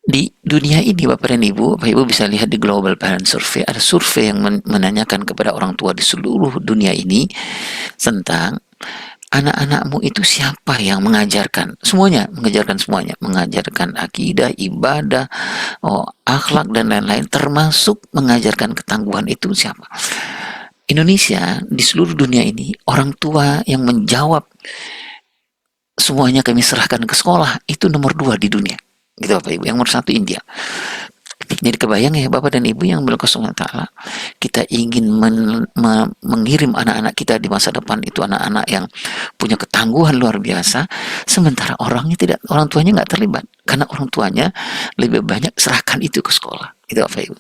Di dunia ini Bapak dan Ibu bisa lihat di Global Parent Survey, ada survei yang menanyakan kepada orang tua di seluruh dunia ini tentang anak-anakmu itu siapa yang mengajarkan? Semuanya, mengajarkan semuanya, mengajarkan akidah, ibadah, akhlak dan lain-lain, termasuk mengajarkan ketangguhan itu siapa? Indonesia di seluruh dunia ini orang tua yang menjawab semuanya kami serahkan ke sekolah itu nomor 2 di dunia, gitu Bapak Ibu. Yang nomor 1 India. Jadi kebayang ya Bapak dan Ibu yang berkah Ta'ala, kita ingin mengirim anak-anak kita di masa depan itu anak-anak yang punya ketangguhan luar biasa, sementara orang tuanya nggak terlibat, karena orang tuanya lebih banyak serahkan itu ke sekolah, gitu Bapak Ibu.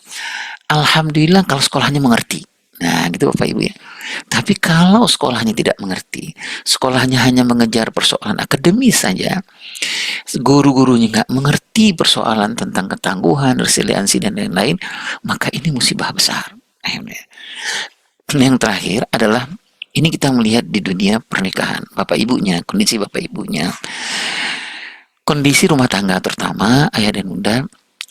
Alhamdulillah kalau sekolahnya mengerti. Nah, gitu Bapak Ibu ya. Tapi kalau sekolahnya tidak mengerti, sekolahnya hanya mengejar persoalan akademis saja, guru-gurunya nggak mengerti persoalan tentang ketangguhan, resiliensi dan lain-lain, maka ini musibah besar. Yang terakhir adalah ini kita melihat di dunia pernikahan, Bapak Ibunya, kondisi Bapak Ibunya, kondisi rumah tangga terutama ayah dan bunda.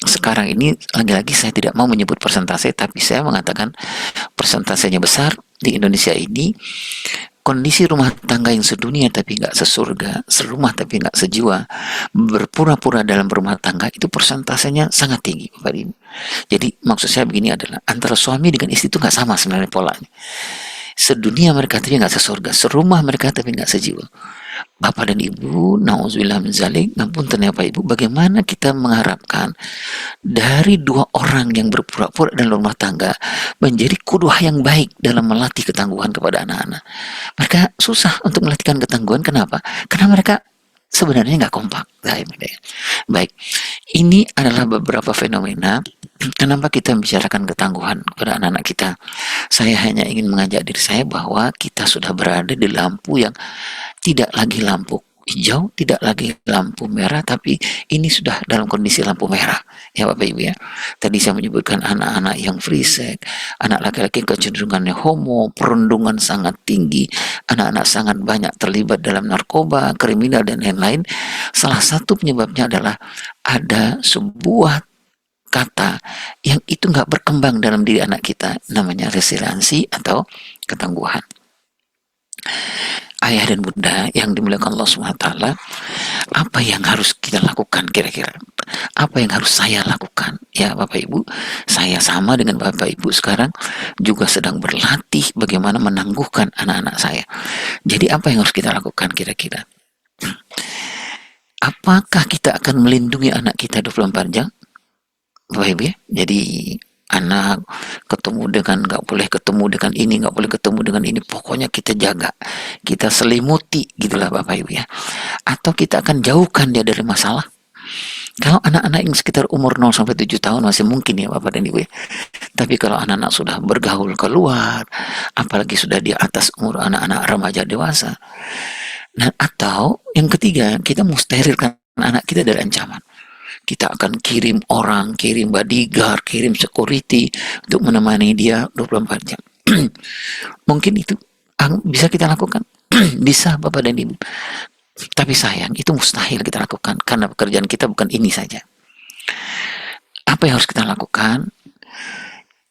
Sekarang ini lagi-lagi saya tidak mau menyebut persentase, tapi saya mengatakan persentasenya besar di Indonesia ini. Kondisi rumah tangga yang sedunia tapi nggak sesurga, serumah tapi nggak sejiwa, berpura-pura dalam rumah tangga, itu persentasenya sangat tinggi, Bapak Ibu. Jadi maksud saya begini adalah antara suami dengan istri itu nggak sama sebenarnya polanya. Sedunia mereka tapi nggak sesurga, serumah mereka tapi nggak sejiwa. Bapak dan Ibu, na'udzubillah min dzalik, ngapunten ya Pak Ibu, bagaimana kita mengharapkan dari 2 orang yang berpura-pura dalam rumah tangga menjadi kudwah yang baik dalam melatih ketangguhan kepada anak-anak. Mereka susah untuk melatihkan ketangguhan, kenapa? Karena mereka sebenarnya nggak kompak. Baik, ini adalah beberapa fenomena kenapa kita membicarakan ketangguhan kepada anak-anak kita. Saya hanya ingin mengajak diri saya bahwa kita sudah berada di lampu yang tidak lagi lampu hijau, tidak lagi lampu merah, tapi ini sudah dalam kondisi lampu merah, ya Bapak Ibu ya. Tadi saya menyebutkan anak-anak yang free sex, anak laki-laki kecenderungannya homo, perundungan sangat tinggi, anak-anak sangat banyak terlibat dalam narkoba, kriminal dan lain-lain. Salah satu penyebabnya adalah ada sebuah kata yang itu nggak berkembang dalam diri anak kita, namanya resiliensi atau ketangguhan. Ayah dan bunda yang dimuliakan Allah SWT, apa yang harus kita lakukan kira-kira? Apa yang harus saya lakukan? Ya Bapak Ibu, saya sama dengan Bapak Ibu sekarang juga sedang berlatih bagaimana menangguhkan anak-anak saya. Jadi apa yang harus kita lakukan kira-kira? Apakah kita akan melindungi anak kita 24 jam? Bapak Ibu ya, jadi anak ketemu dengan nggak boleh ketemu dengan ini, nggak boleh ketemu dengan ini, pokoknya kita jaga, kita selimuti gitulah Bapak Ibu ya. Atau kita akan jauhkan dia dari masalah. Kalau anak-anak yang sekitar umur 0 sampai 7 tahun masih mungkin ya Bapak dan Ibu ya. Tapi kalau anak-anak sudah bergaul keluar, apalagi sudah di atas umur anak-anak remaja dewasa. Nah, atau yang ketiga, kita mau sterilkan anak kita dari ancaman. Kita akan kirim orang, kirim bodyguard, kirim security untuk menemani dia 24 jam. Mungkin itu bisa kita lakukan. Bisa Bapak dan Ibu. Tapi sayang, itu mustahil kita lakukan karena pekerjaan kita bukan ini saja. Apa yang harus kita lakukan?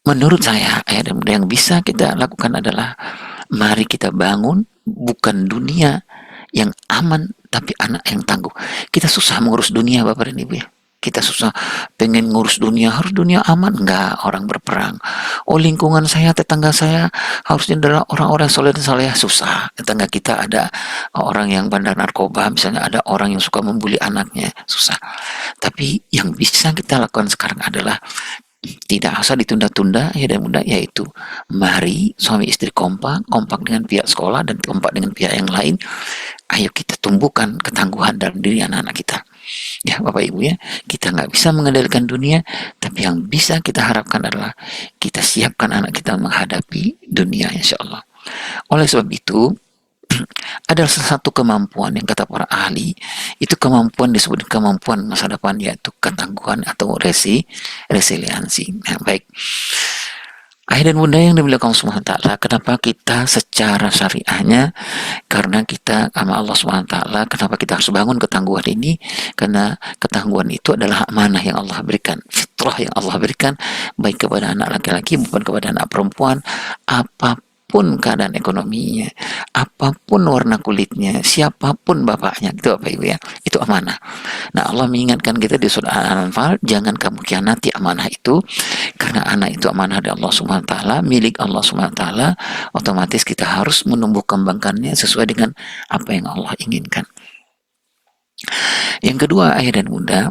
Menurut saya, yang bisa kita lakukan adalah mari kita bangun bukan dunia yang aman, tapi anak yang tangguh. Kita susah mengurus dunia Bapak dan Ibu ya. Kita susah pengen ngurus dunia, harus dunia aman, enggak, orang berperang. Oh lingkungan saya, tetangga saya harusnya adalah orang-orang soleh dan soleh, susah. Tetangga kita ada orang yang bandar narkoba, misalnya ada orang yang suka membuli anaknya, susah. Tapi yang bisa kita lakukan sekarang adalah tidak usah ditunda-tunda ya dan mudah, yaitu mari suami istri kompak dengan pihak sekolah dan kompak dengan pihak yang lain. Ayo kita tumbuhkan ketangguhan dalam diri anak-anak kita. Ya Bapak Ibu ya, kita nggak bisa mengendalikan dunia, tapi yang bisa kita harapkan adalah kita siapkan anak kita menghadapi dunia insya Allah. Oleh sebab itu, ada salah satu kemampuan yang kata para ahli, itu kemampuan disebut kemampuan masa depan, yaitu ketangguhan atau resiliensi. Nah, baik. Ayah dan bunda yang dimuliakan Allah SWT, kenapa kita secara syariahnya, karena kita sama Allah SWT, kenapa kita harus bangun ketangguhan ini? Karena ketangguhan itu adalah amanah yang Allah berikan, fitrah yang Allah berikan, baik kepada anak laki-laki maupun kepada anak perempuan. Apapun apapun keadaan ekonominya, apapun warna kulitnya, siapapun bapaknya, gitu Bapak Ibu ya, itu amanah. Nah, Allah mengingatkan kita di surah Al-Anfal, jangan kamu khianati amanah itu, karena anak itu amanah dari Allah Subhanahu wa taala, milik Allah Subhanahu wa taala, otomatis kita harus menumbuh kembangkannya sesuai dengan apa yang Allah inginkan. Yang kedua, ayah dan bunda,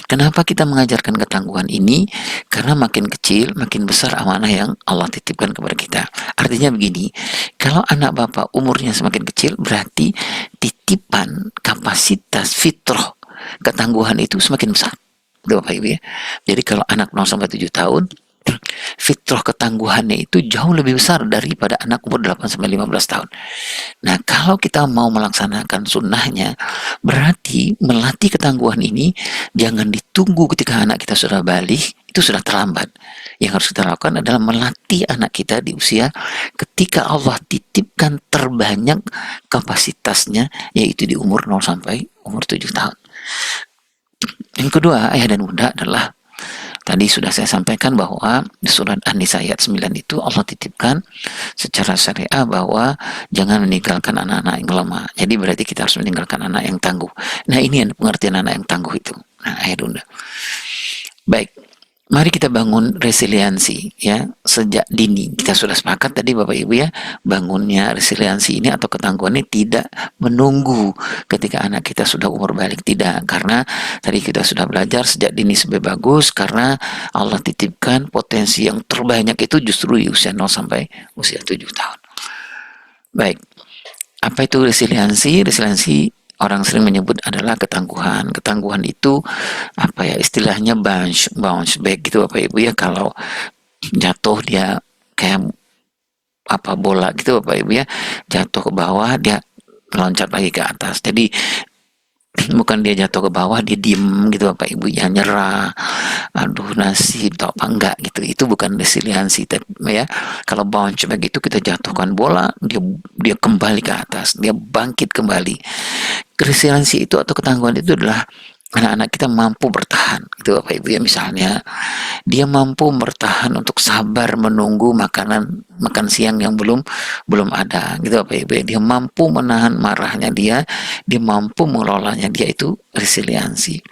kenapa kita mengajarkan ketangguhan ini? Karena makin kecil, makin besar amanah yang Allah titipkan kepada kita. Artinya begini, kalau anak bapak umurnya semakin kecil, berarti titipan kapasitas fitrah ketangguhan itu semakin besar. Bapak Ibu ya. Jadi kalau anak 0 sampai 7 tahun, fitrah ketangguhannya itu jauh lebih besar daripada anak umur 8 sampai 15 tahun. Nah, kalau kita mau melaksanakan sunnahnya, berarti melatih ketangguhan ini jangan ditunggu ketika anak kita sudah balik, itu sudah terlambat. Yang harus kita lakukan adalah melatih anak kita di usia ketika Allah titipkan terbanyak kapasitasnya, yaitu di umur 0 sampai umur 7 tahun. Yang kedua, ayah dan bunda, adalah tadi sudah saya sampaikan bahwa di surat An-Nisa ayat 9 itu Allah titipkan secara syariah bahwa jangan meninggalkan anak-anak yang lemah. Jadi berarti kita harus meninggalkan anak yang tangguh. Nah, ini yang pengertian anak yang tangguh itu. Nah, ayah dan bunda. Baik. Mari kita bangun resiliensi ya sejak dini. Kita sudah sepakat tadi Bapak Ibu ya, bangunnya resiliensi ini atau ketangguhan ini tidak menunggu ketika anak kita sudah umur balik, tidak. Karena tadi kita sudah belajar sejak dini lebih bagus, karena Allah titipkan potensi yang terbanyak itu justru di usia 0 sampai usia 7 tahun. Baik. Apa itu resiliensi? Resiliensi orang sering menyebut adalah ketangguhan. Ketangguhan itu apa ya istilahnya bounce back gitu Bapak Ibu ya, kalau jatuh dia kayak apa bola gitu Bapak Ibu ya, jatuh ke bawah dia loncat lagi ke atas. Jadi bukan dia jatuh ke bawah dia diem gitu Bapak Ibu ya, nyerah, aduh nasib atau apa enggak gitu, itu bukan resiliensi ya. Kalau bounce back itu kita jatuhkan bola, dia kembali ke atas, dia bangkit kembali. Resiliensi itu atau ketangguhan itu adalah anak-anak kita mampu bertahan gitu Bapak Ibu ya. Misalnya dia mampu bertahan untuk sabar menunggu makan siang yang belum ada gitu Bapak Ibu ya. Dia mampu menahan marahnya dia mampu mengelolanya, dia itu resiliensi.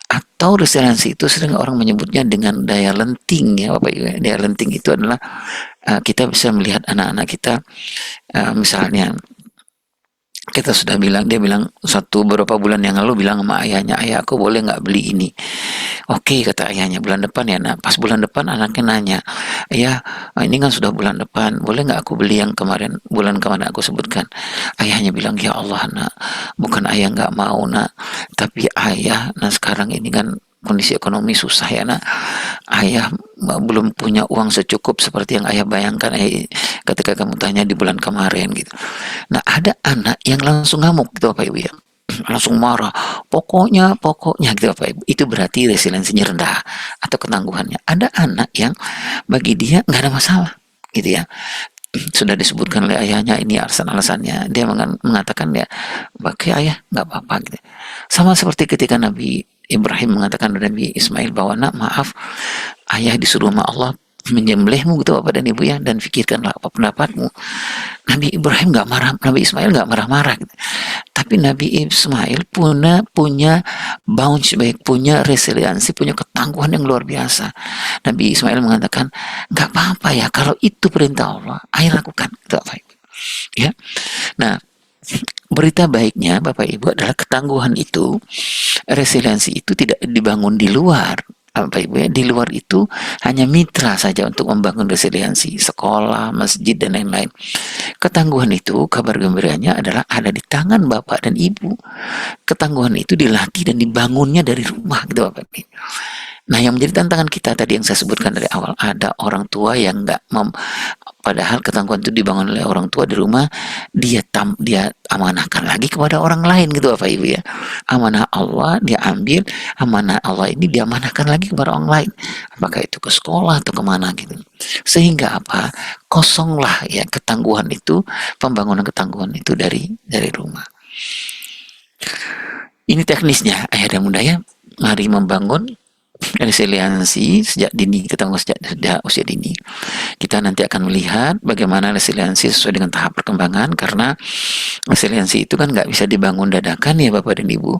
Atau resiliensi itu sering orang menyebutnya dengan daya lenting ya Bapak Ibu ya. Daya lenting itu adalah kita bisa melihat anak-anak kita, misalnya kita sudah bilang, dia bilang beberapa bulan yang lalu bilang sama ayahnya, ayah aku boleh nggak beli ini? Oke, kata ayahnya, bulan depan ya. Nah, pas bulan depan anaknya nanya, ya ini kan sudah bulan depan, boleh nggak aku beli yang bulan kemarin aku sebutkan? Ayahnya bilang, ya Allah nak, bukan ayah nggak mau nak, tapi ayah, nah sekarang ini kan kondisi ekonomi susah ya nak, ayah belum punya uang secukup seperti yang ayah bayangkan ketika kamu tanya di bulan kemarin gitu. Nah, ada anak yang langsung ngamuk gitu Bapak Ibu ya, langsung marah, pokoknya gitu Bapak Ibu. Itu berarti resiliensinya rendah atau ketangguhannya. Ada anak yang bagi dia nggak ada masalah gitu ya, sudah disebutkan oleh ayahnya ini alasan-alasannya, dia mengatakan ya bagi ayah nggak apa-apa gitu. Sama seperti ketika Nabi Ibrahim mengatakan kepada Nabi Ismail bahwa nak maaf, ayah disuruh sama Allah menyembelihmu gitu Bapak dan Ibu ya, dan pikirkanlah apa pendapatmu. Nabi Ibrahim nggak marah, Nabi Ismail nggak marah-marah gitu. Tapi Nabi Ismail punya bounce back, punya resiliensi, punya ketangguhan yang luar biasa. Nabi Ismail mengatakan nggak apa-apa ya, kalau itu perintah Allah, ayah lakukan gitu Bapak Ibu ya. Nah, berita baiknya Bapak Ibu adalah ketangguhan itu, resiliensi itu tidak dibangun di luar Bapak Ibu ya. Di luar itu hanya mitra saja untuk membangun resiliensi, sekolah, masjid dan lain-lain. Ketangguhan itu kabar gembiranya adalah ada di tangan Bapak dan Ibu. Ketangguhan itu dilatih dan dibangunnya dari rumah gitu Bapak Ibu. Nah, yang menjadi tantangan kita tadi yang saya sebutkan dari awal, ada orang tua yang padahal ketangguhan itu dibangun oleh orang tua di rumah, dia amanahkan lagi kepada orang lain gitu Bapak Ibu ya. Amanah Allah dia ambil, amanah Allah ini dia amanahkan lagi kepada orang lain, apakah itu ke sekolah atau kemana gitu. Sehingga apa? Kosonglah ya ketangguhan itu, pembangunan ketangguhan itu dari rumah. Ini teknisnya ayah dan bunda ya. Mari membangun resiliensi sejak dini, ketangguhan sejak usia dini. Kita nanti akan melihat bagaimana resiliensi sesuai dengan tahap perkembangan, karena resiliensi itu kan nggak bisa dibangun dadakan ya Bapak dan Ibu,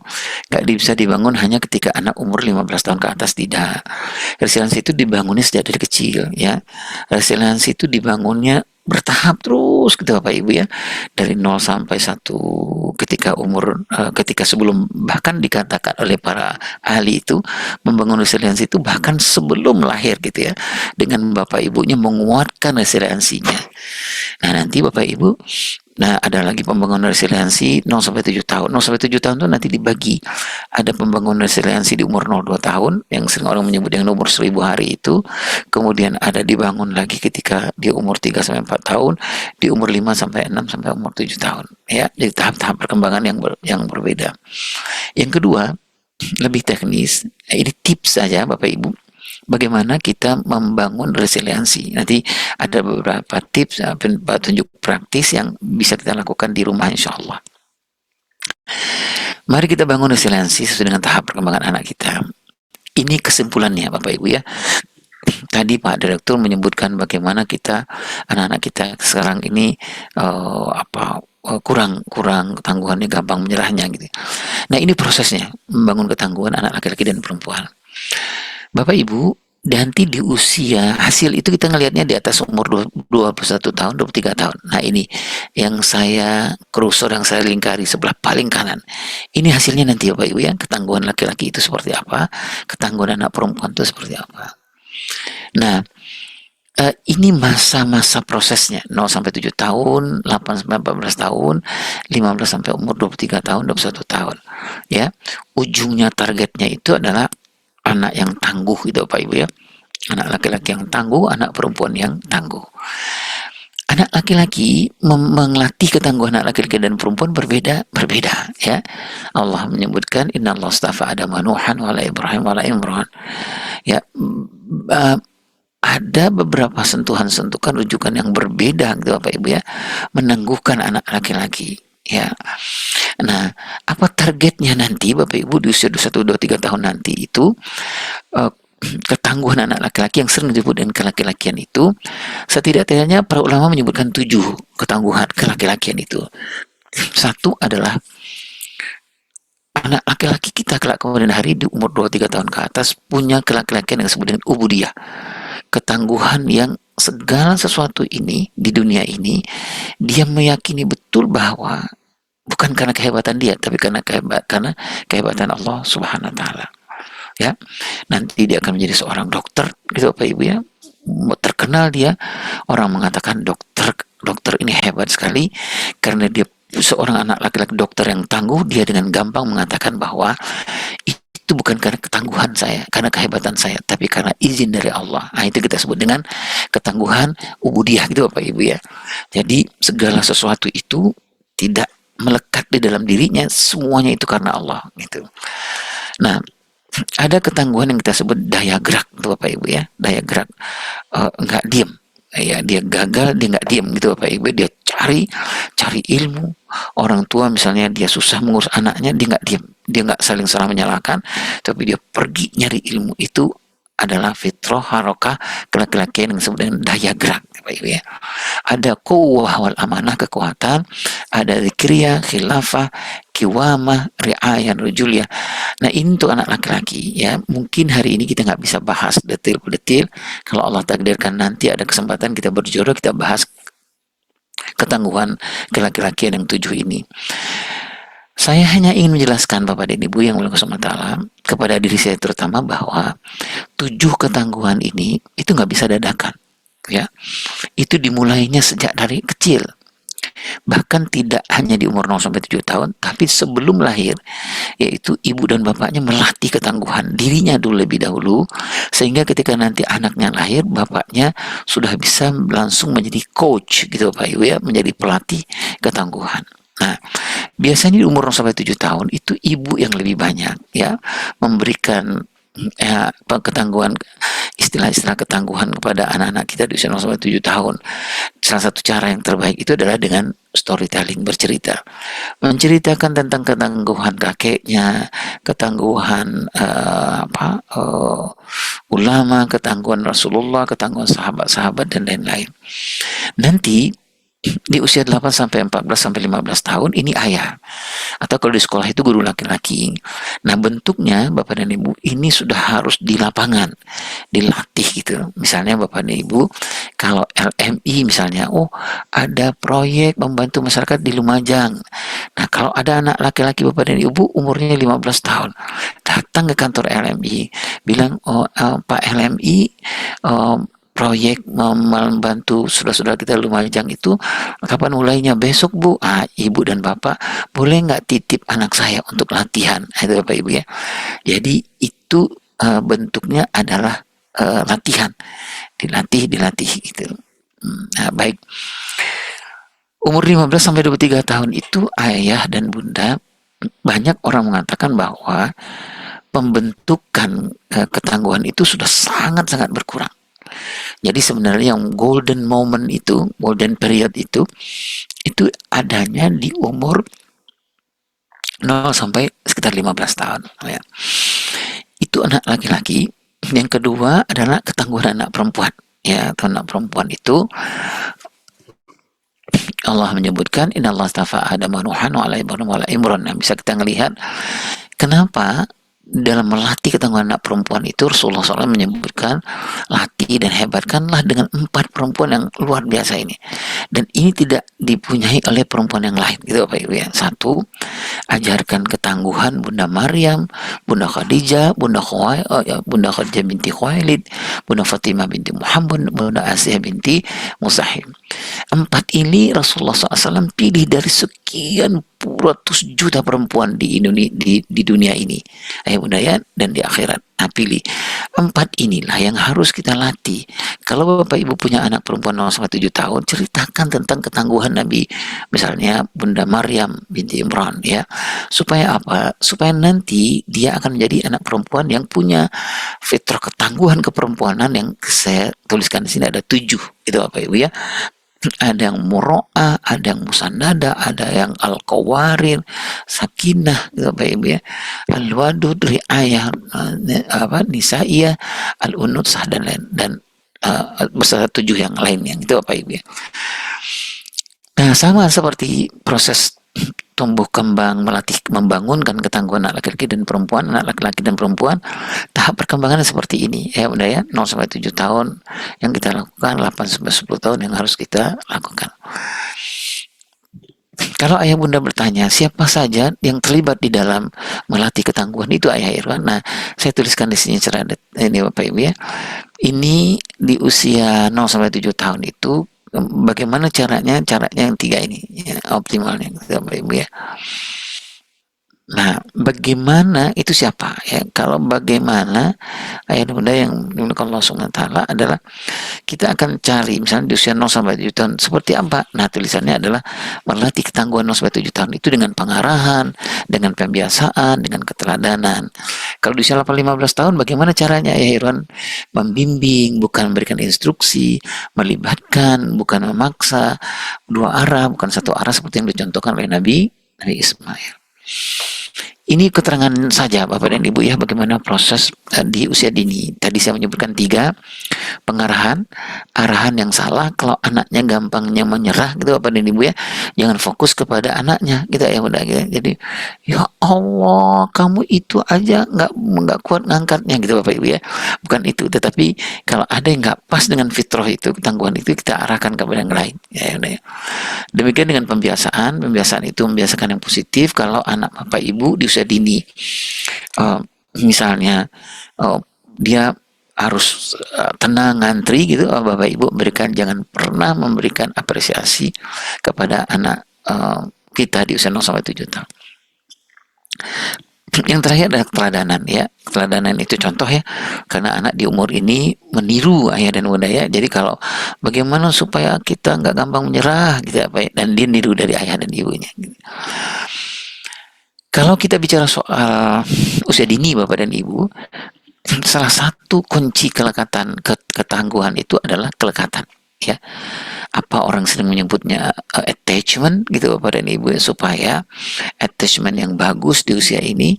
nggak bisa dibangun hanya ketika anak umur 15 tahun ke atas, tidak. Resiliensi itu dibangunnya sejak dari kecil ya. Resiliensi itu dibangunnya bertahap terus gitu Bapak Ibu ya, dari 0 sampai 1 ketika ketika sebelum, bahkan dikatakan oleh para ahli itu membangun resiliensi itu bahkan sebelum lahir gitu ya, dengan Bapak Ibunya menguatkan resiliensinya. Nah nanti Bapak Ibu, nah ada lagi pembangunan resiliensi 0 sampai 7 tahun. 0 sampai 7 tahun itu nanti dibagi. Ada pembangunan resiliensi di umur 0-2 tahun yang sering orang menyebut dengan umur 1000 hari itu. Kemudian ada dibangun lagi ketika di umur 3 sampai 4 tahun, di umur 5 sampai 6 sampai umur 7 tahun ya. Jadi tahap-tahap perkembangan yang berbeda. Yang kedua, lebih teknis. Ini tips saja Bapak Ibu, bagaimana kita membangun resiliensi. Nanti ada beberapa tips, petunjuk praktis yang bisa kita lakukan di rumah insya Allah. Mari kita bangun resiliensi sesuai dengan tahap perkembangan anak kita. Ini kesimpulannya Bapak Ibu ya. Tadi Pak Direktur menyebutkan bagaimana kita, anak-anak kita sekarang ini kurang ketangguhannya, gampang menyerahnya gitu. Nah ini prosesnya membangun ketangguhan anak laki-laki dan perempuan. Bapak Ibu, nanti di usia hasil itu kita ngelihatnya di atas umur 21 tahun, 23 tahun. Nah ini yang saya kursor, yang saya lingkari sebelah paling kanan. Ini hasilnya nanti Bapak Ibu ya, ketangguhan laki-laki itu seperti apa, ketangguhan anak perempuan itu seperti apa. Nah ini masa-masa prosesnya 0 sampai 7 tahun, 8 sampai 14 tahun, 15 sampai umur 23 tahun, 21 tahun. Ya, ujungnya targetnya itu adalah anak yang tangguh gitu Bapak Ibu ya. Anak laki-laki yang tangguh, anak perempuan yang tangguh. Anak laki-laki melatih ketangguhan anak laki-laki dan perempuan berbeda ya. Allah menyebutkan innallaha astafa Adama Nuhan wa ala Ibrahim wa ala Imran. Ya, ada beberapa sentuhan-sentuhan rujukan yang berbeda gitu Bapak Ibu ya, menangguhkan anak laki-laki ya. Nah, apa targetnya nanti Bapak Ibu di usia 21, 23 tahun nanti itu, ketangguhan anak laki-laki yang sering disebut dengan kelaki-lakian itu, setidak-tidaknya para ulama menyebutkan 7 ketangguhan kelaki-lakian itu. Satu adalah anak laki-laki kita kelak kemudian hari di umur 23 tahun ke atas punya kelaki-lakian yang disebut dengan ubudiyah, ketangguhan yang segala sesuatu ini di dunia ini dia meyakini betul bahwa bukan karena kehebatan dia, tapi karena kehebatan Allah Subhanahu wa taala. Ya. Nanti dia akan menjadi seorang dokter gitu Bapak Ibu ya. Terkenal dia, orang mengatakan dokter ini hebat sekali karena dia seorang anak laki-laki dokter yang tangguh. Dia dengan gampang mengatakan bahwa itu bukan karena ketangguhan saya, karena kehebatan saya, tapi karena izin dari Allah. Nah, itu kita sebut dengan ketangguhan ubudiyah gitu Bapak Ibu ya. Jadi segala sesuatu itu tidak melekat di dalam dirinya, semuanya itu karena Allah gitu. Nah, ada ketangguhan yang kita sebut daya gerak gitu Bapak Ibu ya. Daya gerak, nggak diem ya, dia gagal, dia nggak diem gitu Bapak Ibu, dia cari ilmu. Orang tua misalnya dia susah mengurus anaknya, dia nggak diem, dia nggak saling salah menyalahkan, tapi dia pergi nyari ilmu. Itu adalah fitrah harokah kelaki-lakian yang disebut dengan daya gerak Bapak Ibu ya. Ada quwwah wal amanah, kekuatan, ada zikriyah, khilafah, kiwamah, riayah, rujuliyah. Nah ini untuk anak laki-laki ya. Mungkin hari ini kita nggak bisa bahas detail-detail. Kalau Allah takdirkan nanti ada kesempatan kita berjodoh, kita bahas ketangguhan kelaki-lakian yang 7 ini. Saya hanya ingin menjelaskan Bapak dan Ibu yang mulia Allah kepada diri saya terutama bahwa 7 ketangguhan ini itu nggak bisa dadakan ya. Itu dimulainya sejak dari kecil. Bahkan tidak hanya di umur 0 sampai 7 tahun, tapi sebelum lahir, yaitu ibu dan bapaknya melatih ketangguhan dirinya dulu lebih dahulu, sehingga ketika nanti anaknya lahir, bapaknya sudah bisa langsung menjadi coach gitu Bapak Ibu ya, menjadi pelatih ketangguhan. Nah, biasanya di umur 0 sampai 7 tahun itu ibu yang lebih banyak ya memberikan ketangguhan, istilah-istilah ketangguhan kepada anak-anak kita di usia 0 sampai 7 tahun. Salah satu cara yang terbaik itu adalah dengan storytelling, bercerita. Menceritakan tentang ketangguhan kakeknya, ketangguhan ulama, ketangguhan Rasulullah, ketangguhan sahabat-sahabat dan lain-lain. Nanti di usia 8 sampai 14 sampai 15 tahun ini ayah, atau kalau di sekolah itu guru laki-laki. Nah, bentuknya Bapak dan Ibu ini sudah harus di lapangan, dilatih gitu. Misalnya Bapak dan Ibu kalau LMI misalnya, oh ada proyek membantu masyarakat di Lumajang. Nah, kalau ada anak laki-laki Bapak dan Ibu umurnya 15 tahun, datang ke kantor LMI, bilang, oh Pak LMI, proyek membantu saudara-saudara kita Lumajang itu kapan mulainya? Besok Bu. Ibu dan bapak boleh nggak titip anak saya untuk latihan? Itu Bapak Ibu ya. Jadi itu bentuknya adalah latihan, dilatih gitu. Nah, baik. Umur 15 sampai 23 tahun itu ayah dan bunda, banyak orang mengatakan bahwa pembentukan ketangguhan itu sudah sangat-sangat berkurang. Jadi sebenarnya yang golden moment itu, golden period itu adanya di umur 0 sampai sekitar 15 tahun. Ya. Itu anak laki-laki. Yang kedua adalah ketangguhan anak perempuan. Ya, anak perempuan itu Allah menyebutkan innallaha astafa Adama Nuhan wa ala Ibrahim wa ala Imran. Nah, bisa kita melihat kenapa dalam melatih ketangguhan anak perempuan itu Rasulullah SAW menyebutkan latih dan hebatkanlah dengan 4 perempuan yang luar biasa ini, dan ini tidak dipunyai oleh perempuan yang lain gitu Bapak Ibu ya. 1, ajarkan ketangguhan Bunda Maryam, Bunda Khadijah, Bunda Khadijah binti Khuwailid, Bunda Fatimah binti Muhammad, Bunda Asiyah binti Musahim. 4 ini Rasulullah SAW pilih dari sekian ratus juta perempuan di dunia ini, Bunda ya, dan di akhirat. Nah, pilih 4 inilah yang harus kita latih. Kalau Bapak Ibu punya anak perempuan 0 sampai 7 tahun, ceritakan tentang ketangguhan Nabi, misalnya Bunda Maryam binti Imran ya. Supaya apa? Supaya nanti dia akan menjadi anak perempuan yang punya fitrah ketangguhan keperempuanan yang saya tuliskan di sini ada 7 itu Bapak Ibu ya. Ada yang muro'ah, ada yang musandada, ada yang al-qawarir, sakinah, gitu Bapak Ibu ya, al-wadud, riayah, nisaiyah, al-unutsah dan lain, dan beserta 7 yang lain yang itu Bapak Ibu ya. Nah, sama seperti proses tumbuh kembang, melatih, membangunkan ketangguhan anak laki-laki dan perempuan, anak laki-laki dan perempuan, tahap perkembangannya seperti ini ya Bunda ya, 0 sampai 7 tahun yang kita lakukan, 8 sampai 10 tahun yang harus kita lakukan. Kalau ayah bunda bertanya siapa saja yang terlibat di dalam melatih ketangguhan itu ayah Irwan, nah saya tuliskan di sini cerita ini Bapak Ibu ya. Ini di usia 0 sampai 7 tahun itu bagaimana caranya yang 3 ini ya, optimalnya Bapak Ibu ya. Nah, bagaimana itu siapa ya? Kalau bagaimana ayah bunda yang dimulakan Allah Subhanahu wa taala adalah kita akan cari misalnya di usia 0 sampai 7 tahun seperti apa. Nah, tulisannya adalah melatih ketangguhan 0 sampai 7 tahun itu dengan pengarahan, dengan pembiasaan, dengan keteladanan. Kalau di usia 15 tahun bagaimana caranya ya Irwan? Membimbing, bukan memberikan instruksi, melibatkan, bukan memaksa, 2 arah, bukan 1 arah seperti yang dicontohkan oleh Nabi Ismail. Ini keterangan saja Bapak dan Ibu ya bagaimana proses di usia dini. Tadi saya menyebutkan 3 pengarahan, arahan yang salah kalau anaknya gampangnya menyerah gitu Bapak dan Ibu ya. Jangan fokus kepada anaknya gitu ya Bunda gitu. Jadi ya Allah kamu itu aja nggak kuat ngangkatnya gitu Bapak Ibu ya. Bukan itu, tetapi kalau ada yang nggak pas dengan fitrah itu, ketangguhan itu kita arahkan kepada yang lain ya Bunda ya. Demikian dengan pembiasaan itu membiasakan yang positif. Kalau anak Bapak Ibu di usia dini misalnya dia harus tenang ngantri gitu, Bapak Ibu jangan pernah memberikan apresiasi kepada anak kita di usia 0 sampai 7 tahun. Yang terakhir adalah keteladanan ya. Keteladanan itu contoh ya, karena anak di umur ini meniru ayah dan bunda ya. Jadi kalau bagaimana supaya kita nggak gampang menyerah gitu apa ya, dan dia niru dari ayah dan ibunya gitu. Kalau kita bicara soal usia dini Bapak dan Ibu, salah satu kunci ketangguhan itu adalah kelekatan, ya. Apa orang sering menyebutnya attachment gitu Bapak dan Ibu, ya, supaya attachment yang bagus di usia ini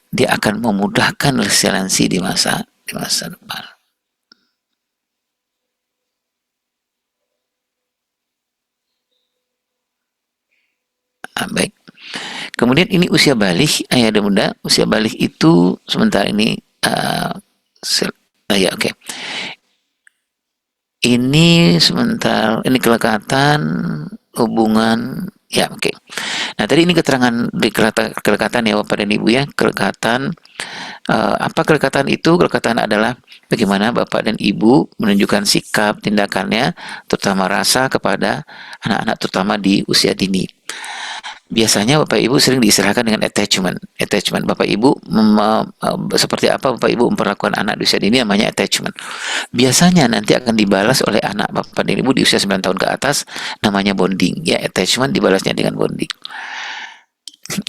dia akan memudahkan resiliensi di masa depan. Baik. Kemudian ini usia balik, ayah dan bunda. Usia balik itu sementara ini ya oke. Ini sebentar, ini kelekatan hubungan, ya oke. Nah tadi ini keterangan di kelekatan ya Bapak dan Ibu ya, kelekatan. Apa kelekatan itu? Kelekatan adalah bagaimana Bapak dan Ibu menunjukkan sikap, tindakannya, terutama rasa kepada anak-anak terutama di usia dini. Biasanya Bapak Ibu sering diistilahkan dengan attachment. Bapak Ibu seperti apa Bapak Ibu memperlakukan anak di usia dini namanya attachment. Biasanya nanti akan dibalas oleh anak Bapak dan Ibu di usia 9 tahun ke atas namanya bonding. Ya, attachment dibalasnya dengan bonding.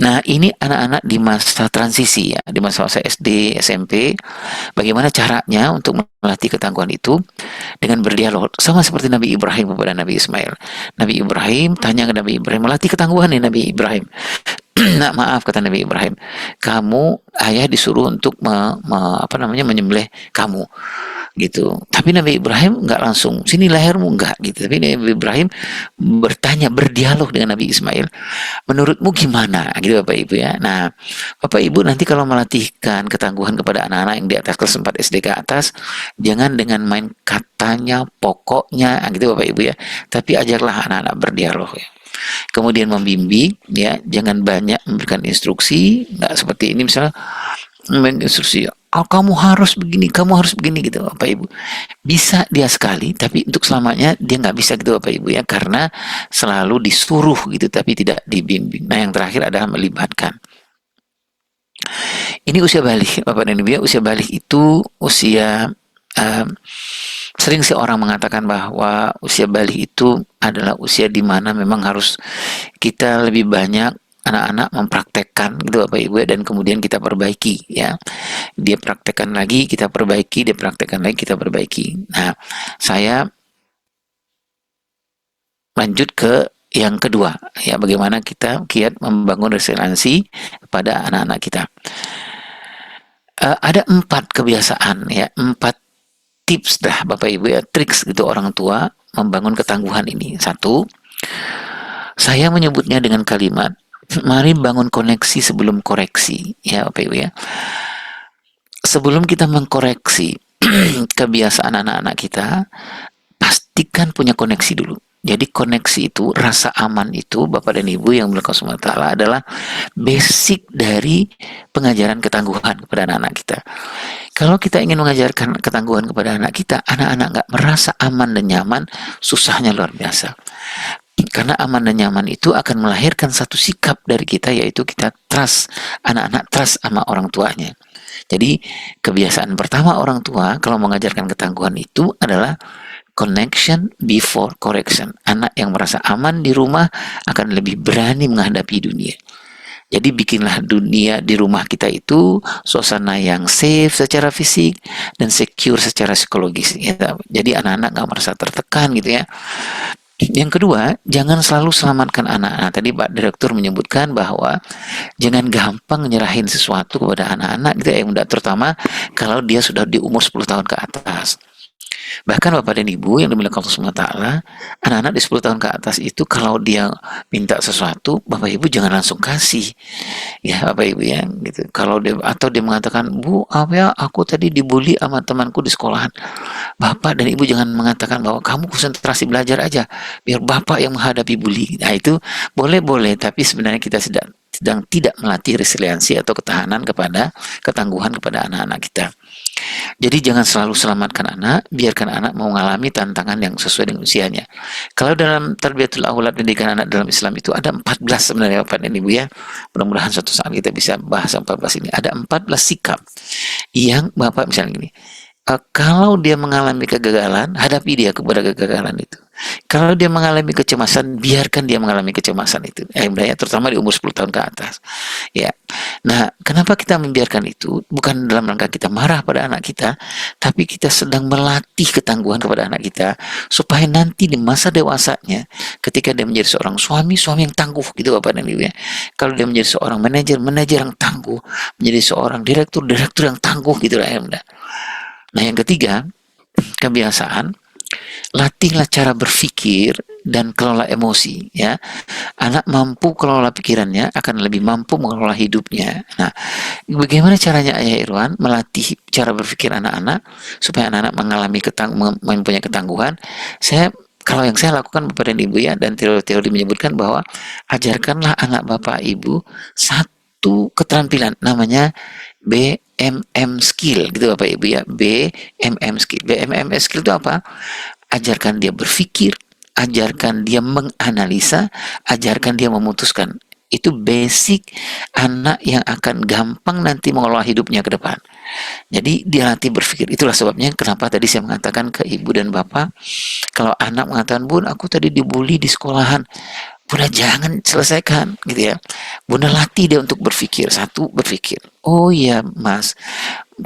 Nah, ini anak-anak di masa transisi ya, di masa-masa SD, SMP. Bagaimana caranya untuk melatih ketangguhan itu? Dengan berdialog, sama seperti Nabi Ibrahim kepada Nabi Ismail. Nabi Ibrahim tanya ke Nabi Ibrahim, melatih ketangguhan nih Nabi Ibrahim. Nah, maaf kata Nabi Ibrahim, kamu ayah disuruh untuk menyembelih kamu gitu. Tapi Nabi Ibrahim nggak langsung sini lehermu, nggak gitu. Tapi Nabi Ibrahim bertanya, berdialog dengan Nabi Ismail, menurutmu gimana gitu Bapak Ibu ya. Nah Bapak Ibu nanti kalau melatihkan ketangguhan kepada anak-anak yang di atas kelas 4 SD ke atas, jangan dengan main katanya, pokoknya gitu Bapak Ibu ya, tapi ajarlah anak-anak berdialog ya. Kemudian membimbing ya, jangan banyak memberikan instruksi, nggak seperti ini misalnya instruksi, oh, kamu harus begini gitu Bapak Ibu. Bisa dia sekali, tapi untuk selamanya dia nggak bisa gitu Bapak Ibu ya, karena selalu disuruh gitu tapi tidak dibimbing. Nah yang terakhir adalah melibatkan. Ini usia balik Bapak dan Ibu ya. Usia balik itu usia sering sih orang mengatakan bahwa usia balik itu adalah usia di mana memang harus kita lebih banyak anak-anak mempraktekkan gitu Bapak Ibu ya, dan kemudian kita perbaiki ya. Dia praktekkan lagi, kita perbaiki, dia praktekkan lagi, kita perbaiki. Nah, saya lanjut ke yang kedua ya, bagaimana kita giat membangun resiliensi pada anak-anak kita. Ada 4 kebiasaan ya, 4 tips dah Bapak Ibu ya, triks gitu orang tua membangun ketangguhan ini. 1, saya menyebutnya dengan kalimat, mari bangun koneksi sebelum koreksi ya Bapak Ibu ya. Sebelum kita mengkoreksi kebiasaan anak-anak kita, pastikan punya koneksi dulu. Jadi koneksi itu, rasa aman itu Bapak dan Ibu yang berkah SWT adalah basic dari pengajaran ketangguhan kepada anak-anak kita. Kalau kita ingin mengajarkan ketangguhan kepada anak kita, anak-anak nggak merasa aman dan nyaman, susahnya luar biasa. Karena aman dan nyaman itu akan melahirkan satu sikap dari kita, yaitu kita trust, anak-anak trust sama orang tuanya. Jadi kebiasaan pertama orang tua kalau mengajarkan ketangguhan itu adalah connection before correction. Anak yang merasa aman di rumah akan lebih berani menghadapi dunia. Jadi bikinlah dunia di rumah kita itu suasana yang safe secara fisik dan secure secara psikologis. Ya. Jadi anak-anak nggak merasa tertekan gitu ya. Yang kedua, jangan selalu selamatkan anak. Nah, tadi Pak Direktur menyebutkan bahwa jangan gampang nyerahin sesuatu kepada anak-anak gitu ya, terutama kalau dia sudah di umur 10 tahun ke atas. Bahkan Bapak dan Ibu yang dimuliakan Allah SWT, anak-anak di 10 tahun ke atas itu kalau dia minta sesuatu, Bapak Ibu jangan langsung kasih. Ya Bapak Ibu ya, gitu. Kalau dia atau dia mengatakan, "Bu, apa ya, aku tadi dibully sama temanku di sekolahan." Bapak dan Ibu jangan mengatakan bahwa kamu konsentrasi belajar aja, biar Bapak yang menghadapi bully. Nah, itu boleh-boleh, tapi sebenarnya kita sedang tidak melatih resiliensi atau ketahanan kepada ketangguhan kepada anak-anak kita. Jadi jangan selalu selamatkan anak, biarkan anak mau mengalami tantangan yang sesuai dengan usianya. Kalau dalam Tarbiyatul Aulad, pendidikan anak dalam Islam itu ada 14 sebenarnya Bapak dan Ibu ya. Mudah-mudahan suatu saat kita bisa bahas 14 ini. Ada 14 sikap yang Bapak misalnya gini, kalau dia mengalami kegagalan, hadapi dia kepada kegagalan itu. Kalau dia mengalami kecemasan, biarkan dia mengalami kecemasan itu. Terutama di umur 10 tahun ke atas. Ya. Nah, kenapa kita membiarkan itu? Bukan dalam rangka kita marah pada anak kita, tapi kita sedang melatih ketangguhan kepada anak kita supaya nanti di masa dewasanya, ketika dia menjadi seorang suami, suami yang tangguh gitu Bapak dan Ibu ya. Kalau dia menjadi seorang manajer, manajer yang tangguh, menjadi seorang direktur, direktur yang tangguh gitu lah ya. Nah, yang ketiga, kebiasaan, latihlah cara berpikir dan kelola emosi ya. Anak mampu kelola pikirannya akan lebih mampu mengelola hidupnya. Nah, bagaimana caranya Ayah Irwan melatih cara berpikir anak-anak supaya anak-anak mempunyai ketangguhan? Kalau yang saya lakukan Bapak dan Ibu ya, dan teori-teori menyebutkan bahwa ajarkanlah anak Bapak Ibu satu keterampilan namanya BMM skill gitu Bapak Ibu ya. BMM skill. BMM skill itu apa? Ajarkan dia berpikir, ajarkan dia menganalisa, ajarkan dia memutuskan. Itu basic anak yang akan gampang nanti mengelola hidupnya ke depan. Jadi dia latih berpikir. Itulah sebabnya kenapa tadi saya mengatakan ke ibu dan bapak, kalau anak mengatakan, Bun, aku tadi dibully di sekolahan, Bunda jangan selesaikan gitu ya. Bunda latih dia untuk berpikir. Satu, berpikir. Oh iya mas,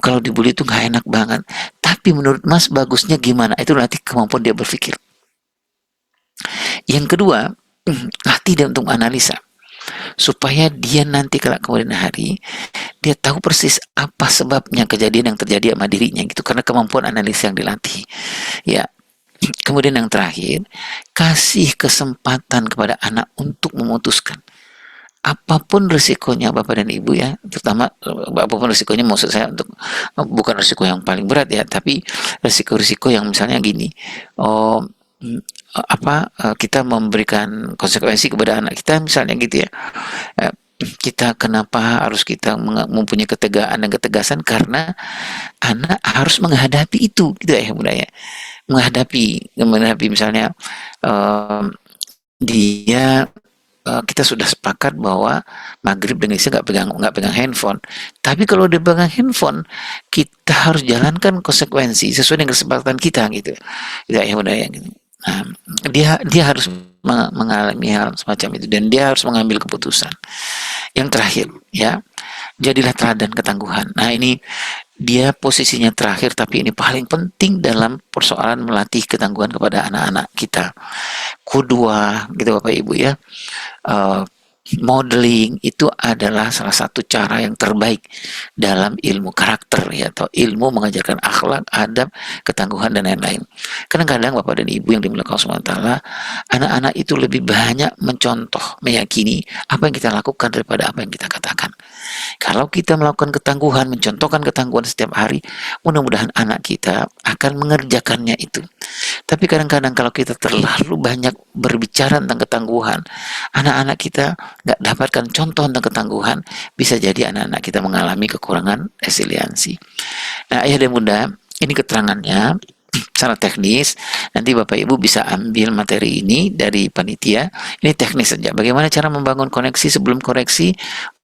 kalau dibully itu nggak enak banget. Tapi menurut mas bagusnya gimana? Itu latih kemampuan dia berpikir. Yang kedua, latih dia untuk analisa. Supaya dia nanti kemudian hari, dia tahu persis apa sebabnya kejadian yang terjadi sama dirinya gitu. Karena kemampuan analisa yang dilatih. Ya. Kemudian yang terakhir, kasih kesempatan kepada anak untuk memutuskan. Apapun risikonya Bapak dan Ibu ya, terutama apapun risikonya maksud saya untuk bukan risiko yang paling berat ya, tapi risiko-risiko yang misalnya gini, kita memberikan konsekuensi kepada anak kita misalnya gitu ya. Kita kenapa harus kita mempunyai ketegaan dan ketegasan karena anak harus menghadapi itu gitu ya Bunda ya. menghadapi misalnya kita sudah sepakat bahwa maghrib dan isya nggak pegang handphone. Tapi kalau dia pegang handphone, kita harus jalankan konsekuensi sesuai dengan kesepakatan kita gitu. Ya Bunda ya. Nah, dia harus mengalami hal semacam itu dan dia harus mengambil keputusan. Yang terakhir ya, jadilah teladan ketangguhan. Nah ini dia posisinya terakhir, tapi ini paling penting dalam persoalan melatih ketangguhan kepada anak-anak kita. Kedua, gitu Bapak Ibu ya, modeling itu adalah salah satu cara yang terbaik dalam ilmu karakter ya, atau ilmu mengajarkan akhlak, adab, ketangguhan dan lain-lain. Kadang-kadang Bapak dan Ibu yang dimuliakan Allah SWT, anak-anak itu lebih banyak mencontoh, meyakini apa yang kita lakukan daripada apa yang kita katakan. Kalau kita melakukan ketangguhan, mencontohkan ketangguhan setiap hari, mudah-mudahan anak kita akan mengerjakannya itu. Tapi kadang-kadang kalau kita terlalu banyak berbicara tentang ketangguhan, anak-anak kita nggak dapatkan contoh tentang ketangguhan, bisa jadi anak-anak kita mengalami kekurangan resiliensi. Nah, ayah dan bunda, ini keterangannya secara teknis. Nanti Bapak Ibu bisa ambil materi ini dari panitia. Ini teknis saja. Bagaimana cara membangun koneksi sebelum koreksi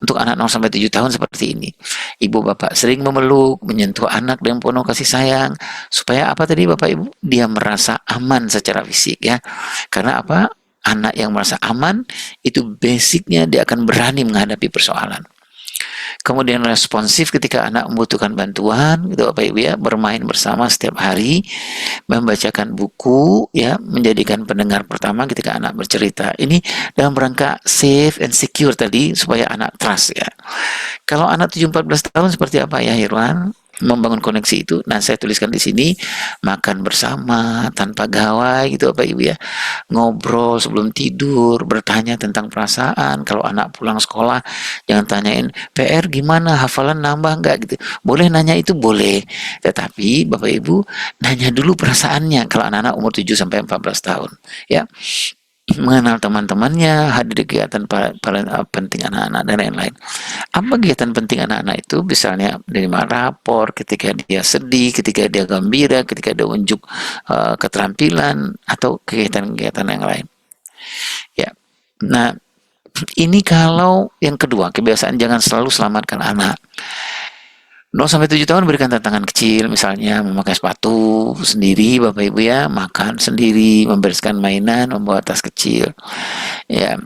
untuk anak 0 sampai 7 tahun seperti ini. Ibu Bapak sering memeluk, menyentuh anak dengan penuh kasih sayang, supaya apa tadi Bapak Ibu? Dia merasa aman secara fisik ya. Karena apa? Anak yang merasa aman itu basicnya dia akan berani menghadapi persoalan. Kemudian responsif ketika anak membutuhkan bantuan gitu Bapak Ibu ya, bermain bersama setiap hari, membacakan buku ya, menjadikan pendengar pertama ketika anak bercerita. Ini dalam rangka safe and secure tadi supaya anak trust ya. Kalau anak 7-14 tahun seperti apa ya Irwan? Membangun koneksi itu. Nah, saya tuliskan di sini, makan bersama tanpa gawai gitu Bapak Ibu ya. Ngobrol sebelum tidur, bertanya tentang perasaan. Kalau anak pulang sekolah, jangan tanyain PR gimana, hafalan nambah enggak gitu. Boleh nanya itu boleh. Tetapi Bapak Ibu nanya dulu perasaannya kalau anak-anak umur 7 sampai 14 tahun ya. Mengenal teman-temannya, hadir di kegiatan paling penting anak-anak dan lain-lain. Apa kegiatan penting anak-anak itu? Misalnya menerima rapor ketika dia sedih, ketika dia gembira, ketika dia unjuk keterampilan atau kegiatan-kegiatan yang lain. Ya, nah ini kalau yang kedua, kebiasaan jangan selalu selamatkan anak. 0 sampai 7 tahun berikan tantangan kecil, misalnya memakai sepatu sendiri, Bapak Ibu ya, makan sendiri, membereskan mainan, membawa tas kecil. Ya,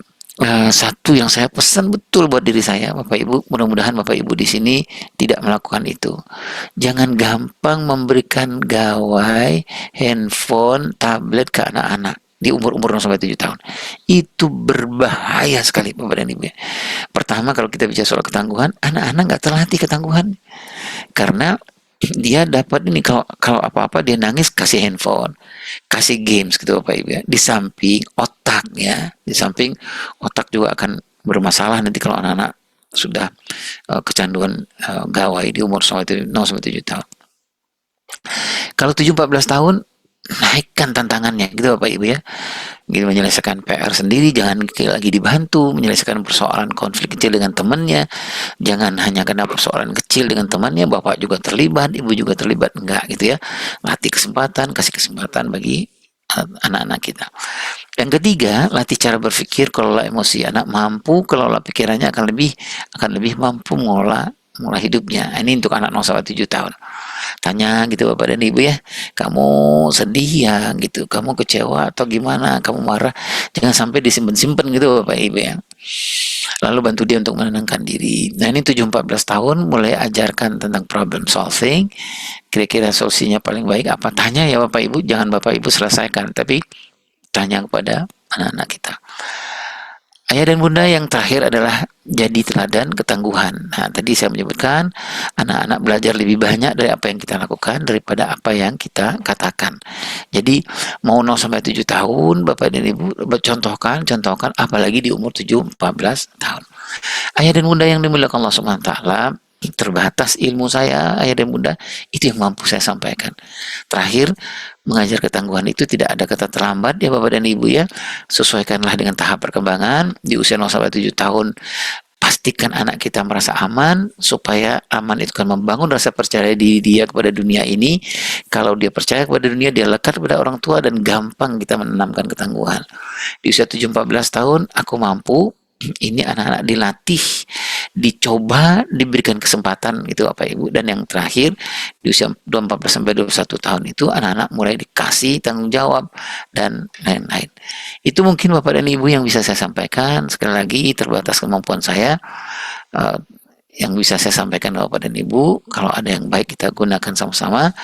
satu yang saya pesan betul buat diri saya, Bapak Ibu, mudah-mudahan Bapak Ibu di sini tidak melakukan itu. Jangan gampang memberikan gawai, handphone, tablet ke anak-anak di umur-umur 0 sampai 7 tahun. Itu berbahaya sekali Bapak dan Ibu ya. Pertama, kalau kita bicara soal ketangguhan, anak-anak nggak terlatih ketangguhan. Karena dia dapat ini, kalau kalau apa-apa dia nangis, kasih handphone, kasih games gitu Bapak Ibu ya. Di samping otak juga akan bermasalah nanti kalau anak-anak sudah kecanduan gawai di umur 0 sampai 7 tahun. Kalau 7-14 tahun, naikkan tantangannya gitu Bapak Ibu ya. Gitu, menyelesaikan PR sendiri, jangan lagi dibantu, menyelesaikan persoalan konflik kecil dengan temannya, jangan hanya karena persoalan kecil dengan temannya, Bapak juga terlibat, Ibu juga terlibat, enggak gitu ya. Latih kesempatan, kasih kesempatan bagi anak-anak kita. Yang ketiga, latih cara berpikir, kelola emosi. Anak mampu kelola pikirannya akan lebih mampu mengolah hidupnya. Ini untuk anak 0 sampai 7 tahun. Tanya gitu Bapak dan Ibu ya, kamu sedih ya gitu, kamu kecewa atau gimana, kamu marah, jangan sampai disimpan-simpan gitu Bapak Ibu ya. Lalu bantu dia untuk menenangkan diri. Nah ini 7-14 tahun mulai ajarkan tentang problem solving. Kira-kira solusinya paling baik apa? Tanya ya Bapak Ibu, jangan Bapak Ibu selesaikan, tapi tanya kepada anak-anak kita. Ayah dan bunda yang terakhir adalah jadi teladan ketangguhan. Nah, tadi saya menyebutkan anak-anak belajar lebih banyak dari apa yang kita lakukan daripada apa yang kita katakan. Jadi mau 0 sampai 7 tahun Bapak dan Ibu contohkan apalagi di umur 7-14 tahun. Ayah dan bunda yang dimuliakan Allah Subhanahu wa taala, terbatas ilmu saya ayah dan bunda, itu yang mampu saya sampaikan. Terakhir, mengajar ketangguhan itu tidak ada kata terlambat ya Bapak dan Ibu ya. Sesuaikanlah dengan tahap perkembangan. Di usia 0 sampai 7 tahun pastikan anak kita merasa aman, supaya aman itu kan membangun rasa percaya diri dia kepada dunia ini. Kalau dia percaya kepada dunia, dia lekat kepada orang tua dan gampang kita menanamkan ketangguhan. Di usia 7-14 tahun aku mampu, ini anak-anak dilatih, dicoba, diberikan kesempatan itu Bapak Ibu. Dan yang terakhir di usia 14 sampai 21 tahun itu anak-anak mulai dikasih tanggung jawab dan lain-lain. Itu mungkin Bapak dan Ibu yang bisa saya sampaikan. Sekali lagi terbatas kemampuan saya, yang bisa saya sampaikan Bapak dan Ibu. Kalau ada yang baik kita gunakan sama-sama,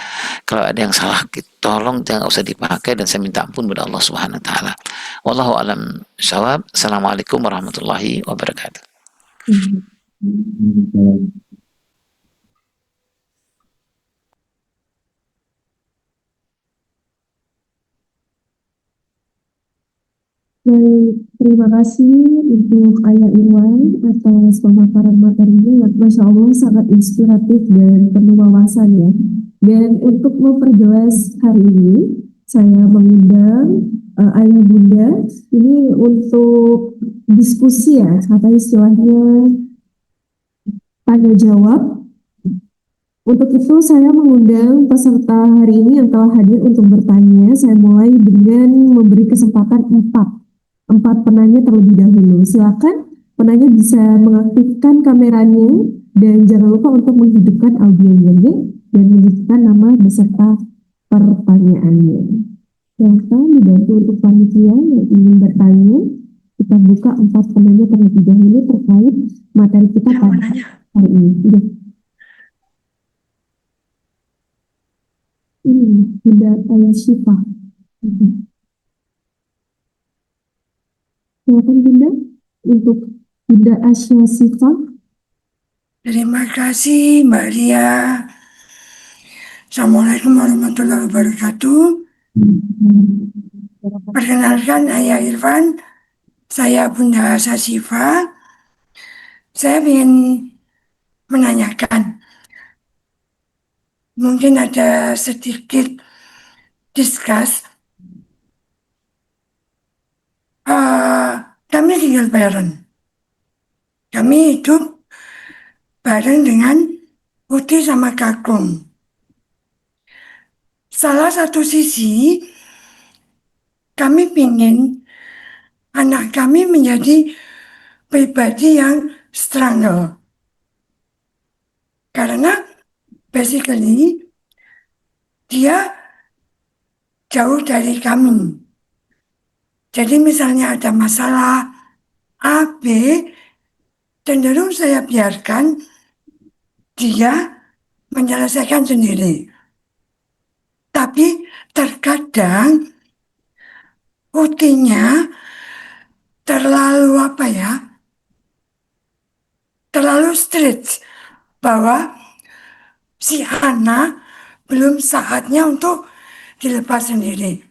kalau ada yang salah tolong jangan usah dipakai, dan saya minta ampun kepada Allah Subhanahu wa taala. Wallahu alam bishawab. Assalamualaikum warahmatullahi wabarakatuh. Baik, terima kasih untuk Ayah Irwan atas pemaparan materinya yang Masya Allah sangat inspiratif dan penuh wawasan ya. Dan untuk memperjelas hari ini, saya mengundang Ayah Bunda ini untuk diskusi ya, atau istilahnya tanya jawab. Untuk itu saya mengundang peserta hari ini yang telah hadir untuk bertanya. Saya mulai dengan memberi kesempatan empat penanya terlebih dahulu. Silakan penanya bisa mengaktifkan kameranya dan jangan lupa untuk menghidupkan audionya ya, dan menyebutkan nama beserta pertanyaannya. Silakan dibantu untuk panitia yang ingin bertanya. Kita buka 4 penanya terlebih dahulu terkait materi kita pada hari ini. Ini Bunda Ayah Syifa. Silakan Bunda untuk Bunda Asya Syifa. Terima kasih Mbak Ria. Assalamualaikum warahmatullahi wabarakatuh. Perkenalkan Ayah Irfan, saya Bunda Asya Syifa. Saya ingin menanyakan, mungkin ada sedikit discuss. Kami tinggal bareng. Kami hidup bareng dengan Uti sama Kakung. Salah satu sisi, kami ingin anak kami menjadi pribadi yang struggle. Karena basically dia jauh dari kami. Jadi misalnya ada masalah A, B, cenderung saya biarkan dia menyelesaikan sendiri. Tapi terkadang utinya terlalu terlalu strict bahwa si anak belum saatnya untuk dilepas sendiri.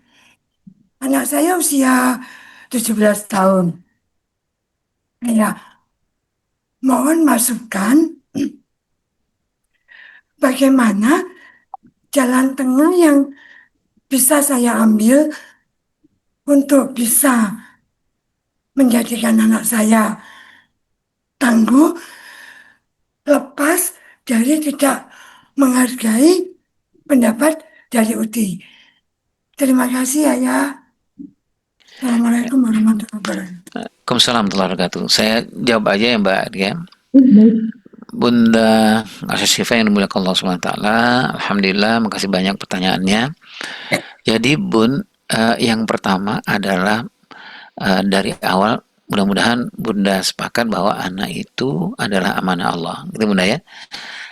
Anak saya usia 17 tahun. Ya, mohon masukan bagaimana jalan tengah yang bisa saya ambil untuk bisa menjadikan anak saya tangguh, lepas dari tidak menghargai pendapat dari UTI. Terima kasih Ayah. Assalamualaikum warahmatullahi wabarakatuh. Waalaikumsalam warahmatullahi wabarakatuh. Saya jawab aja ya Mbak Ria. Baik. Bunda Asy Syifa yang dimuliakan Allah Subhanahu wa taala. Alhamdulillah, makasih banyak pertanyaannya. Jadi Bun, yang pertama adalah dari awal mudah-mudahan Bunda sepakat bahwa anak itu adalah amanah Allah. Gitu Bunda ya.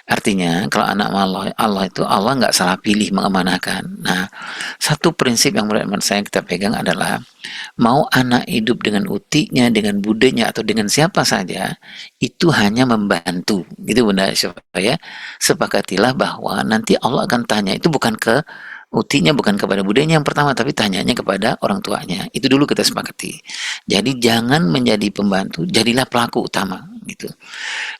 Artinya kalau anak Allah itu Allah nggak salah pilih mengamanahkan. Nah, satu prinsip yang menurut saya kita pegang adalah mau anak hidup dengan utinya, dengan budenya atau dengan siapa saja, itu hanya membantu. Gitu Bunda, supaya sepakatilah bahwa nanti Allah akan tanya itu bukan ke utinya, bukan kepada budenya yang pertama, tapi tanyanya kepada orang tuanya. Itu dulu kita sepakati. Jadi jangan menjadi pembantu, jadilah pelaku utama gitu.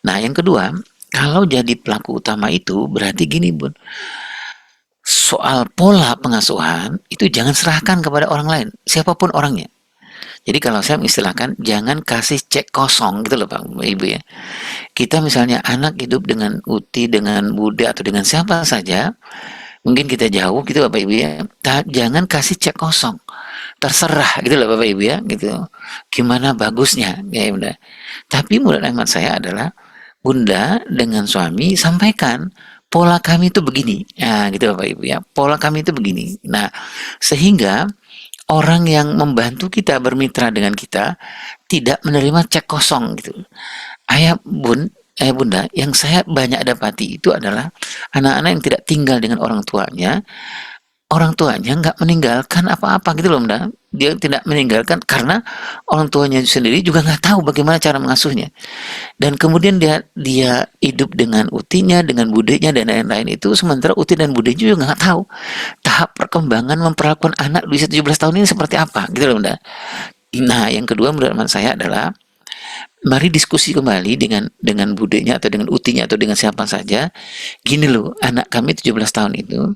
Nah, yang kedua, kalau jadi pelaku utama itu berarti gini Bun, soal pola pengasuhan itu jangan serahkan kepada orang lain, siapapun orangnya. Jadi kalau saya mengistilahkan, jangan kasih cek kosong gitu loh Pak Ibu ya. Kita misalnya anak hidup dengan uti, dengan bude atau dengan siapa saja, mungkin kita jauh gitu Bapak Ibu ya, jangan kasih cek kosong, terserah gitu loh Bapak Ibu ya gitu. Gimana bagusnya ya Bunda. Tapi menurut hemat saya adalah Bunda dengan suami sampaikan pola kami itu begini, ya gitu Bapak Ibu ya, pola kami itu begini. Nah, sehingga orang yang membantu kita bermitra dengan kita tidak menerima cek kosong gitu. Bunda, yang saya banyak dapati itu adalah anak-anak yang tidak tinggal dengan orang tuanya nggak meninggalkan apa-apa gitu loh Bunda. Dia tidak meninggalkan karena orang tuanya sendiri juga nggak tahu bagaimana cara mengasuhnya. Dan kemudian dia hidup dengan utinya, dengan budenya dan lain-lain itu, sementara uti dan budenya juga nggak tahu tahap perkembangan memperlakukan anak di usia 17 tahun ini seperti apa gitu loh Bunda. Nah, yang kedua menurut saya adalah mari diskusi kembali dengan budenya atau dengan utinya atau dengan siapa saja. Gini loh, anak kami 17 tahun itu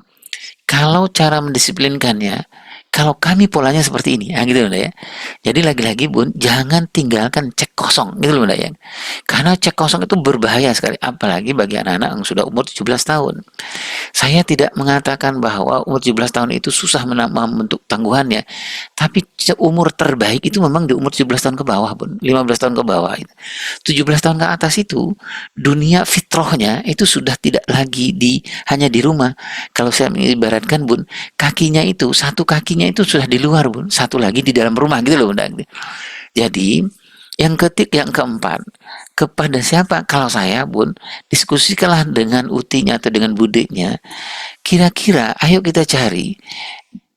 kalau cara mendisiplinkannya, kalau kami polanya seperti ini, ya gitu Bunda ya. Jadi lagi-lagi Bun, jangan tinggalkan cek kosong gitu loh Bunda ya. Karena cek kosong itu berbahaya sekali, apalagi bagi anak-anak yang sudah umur 17 tahun. Saya tidak mengatakan bahwa umur 17 tahun itu susah membentuk tangguhannya, tapi umur terbaik itu memang di umur 17 tahun ke bawah Bun, 15 tahun ke bawah. 17 tahun ke atas itu dunia fitrahnya itu sudah tidak lagi hanya di rumah. Kalau saya mengibaratkan Bun, satu kakinya itu sudah di luar Bun, satu lagi di dalam rumah gitu loh Bunda. Jadi yang keempat, kepada siapa? Kalau saya Bun, diskusikanlah dengan utinya atau dengan budenya. Kira-kira ayo kita cari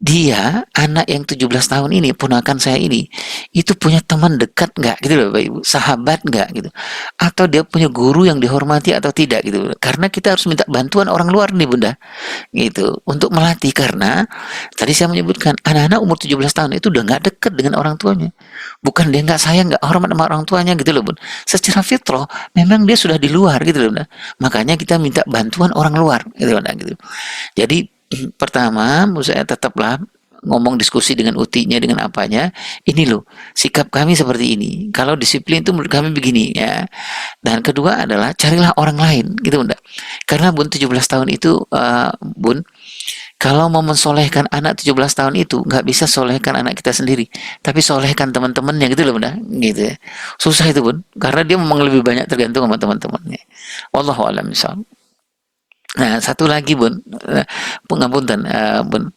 dia, anak yang 17 tahun ini, ponakan saya ini, itu punya teman dekat nggak gitu loh Bapak Ibu, sahabat nggak gitu, atau dia punya guru yang dihormati atau tidak gitu, karena kita harus minta bantuan orang luar nih Bunda gitu, untuk melatih, karena tadi saya menyebutkan anak-anak umur 17 tahun itu udah nggak dekat dengan orang tuanya, bukan dia nggak sayang, nggak hormat sama orang tuanya gitu loh Bun, secara fitrah memang dia sudah di luar gitu loh Bunda, makanya kita minta bantuan orang luar gitu Bunda gitu. Jadi pertama, menurut saya tetaplah ngomong diskusi dengan utinya, dengan apanya. Ini loh, sikap kami seperti ini. Kalau disiplin itu menurut kami begini ya. Dan kedua adalah carilah orang lain, gitu Bunda. Karena Bun 17 tahun itu, Bun, kalau mau mensolehkan anak 17 tahun itu nggak bisa solehkan anak kita sendiri, tapi solehkan teman-temannya gitu loh Bunda, gitu ya. Susah itu Bun, karena dia memang lebih banyak tergantung sama teman-temannya. Wallahu a'lam bishawab. Nah, satu lagi Bun, pengapunten Bun,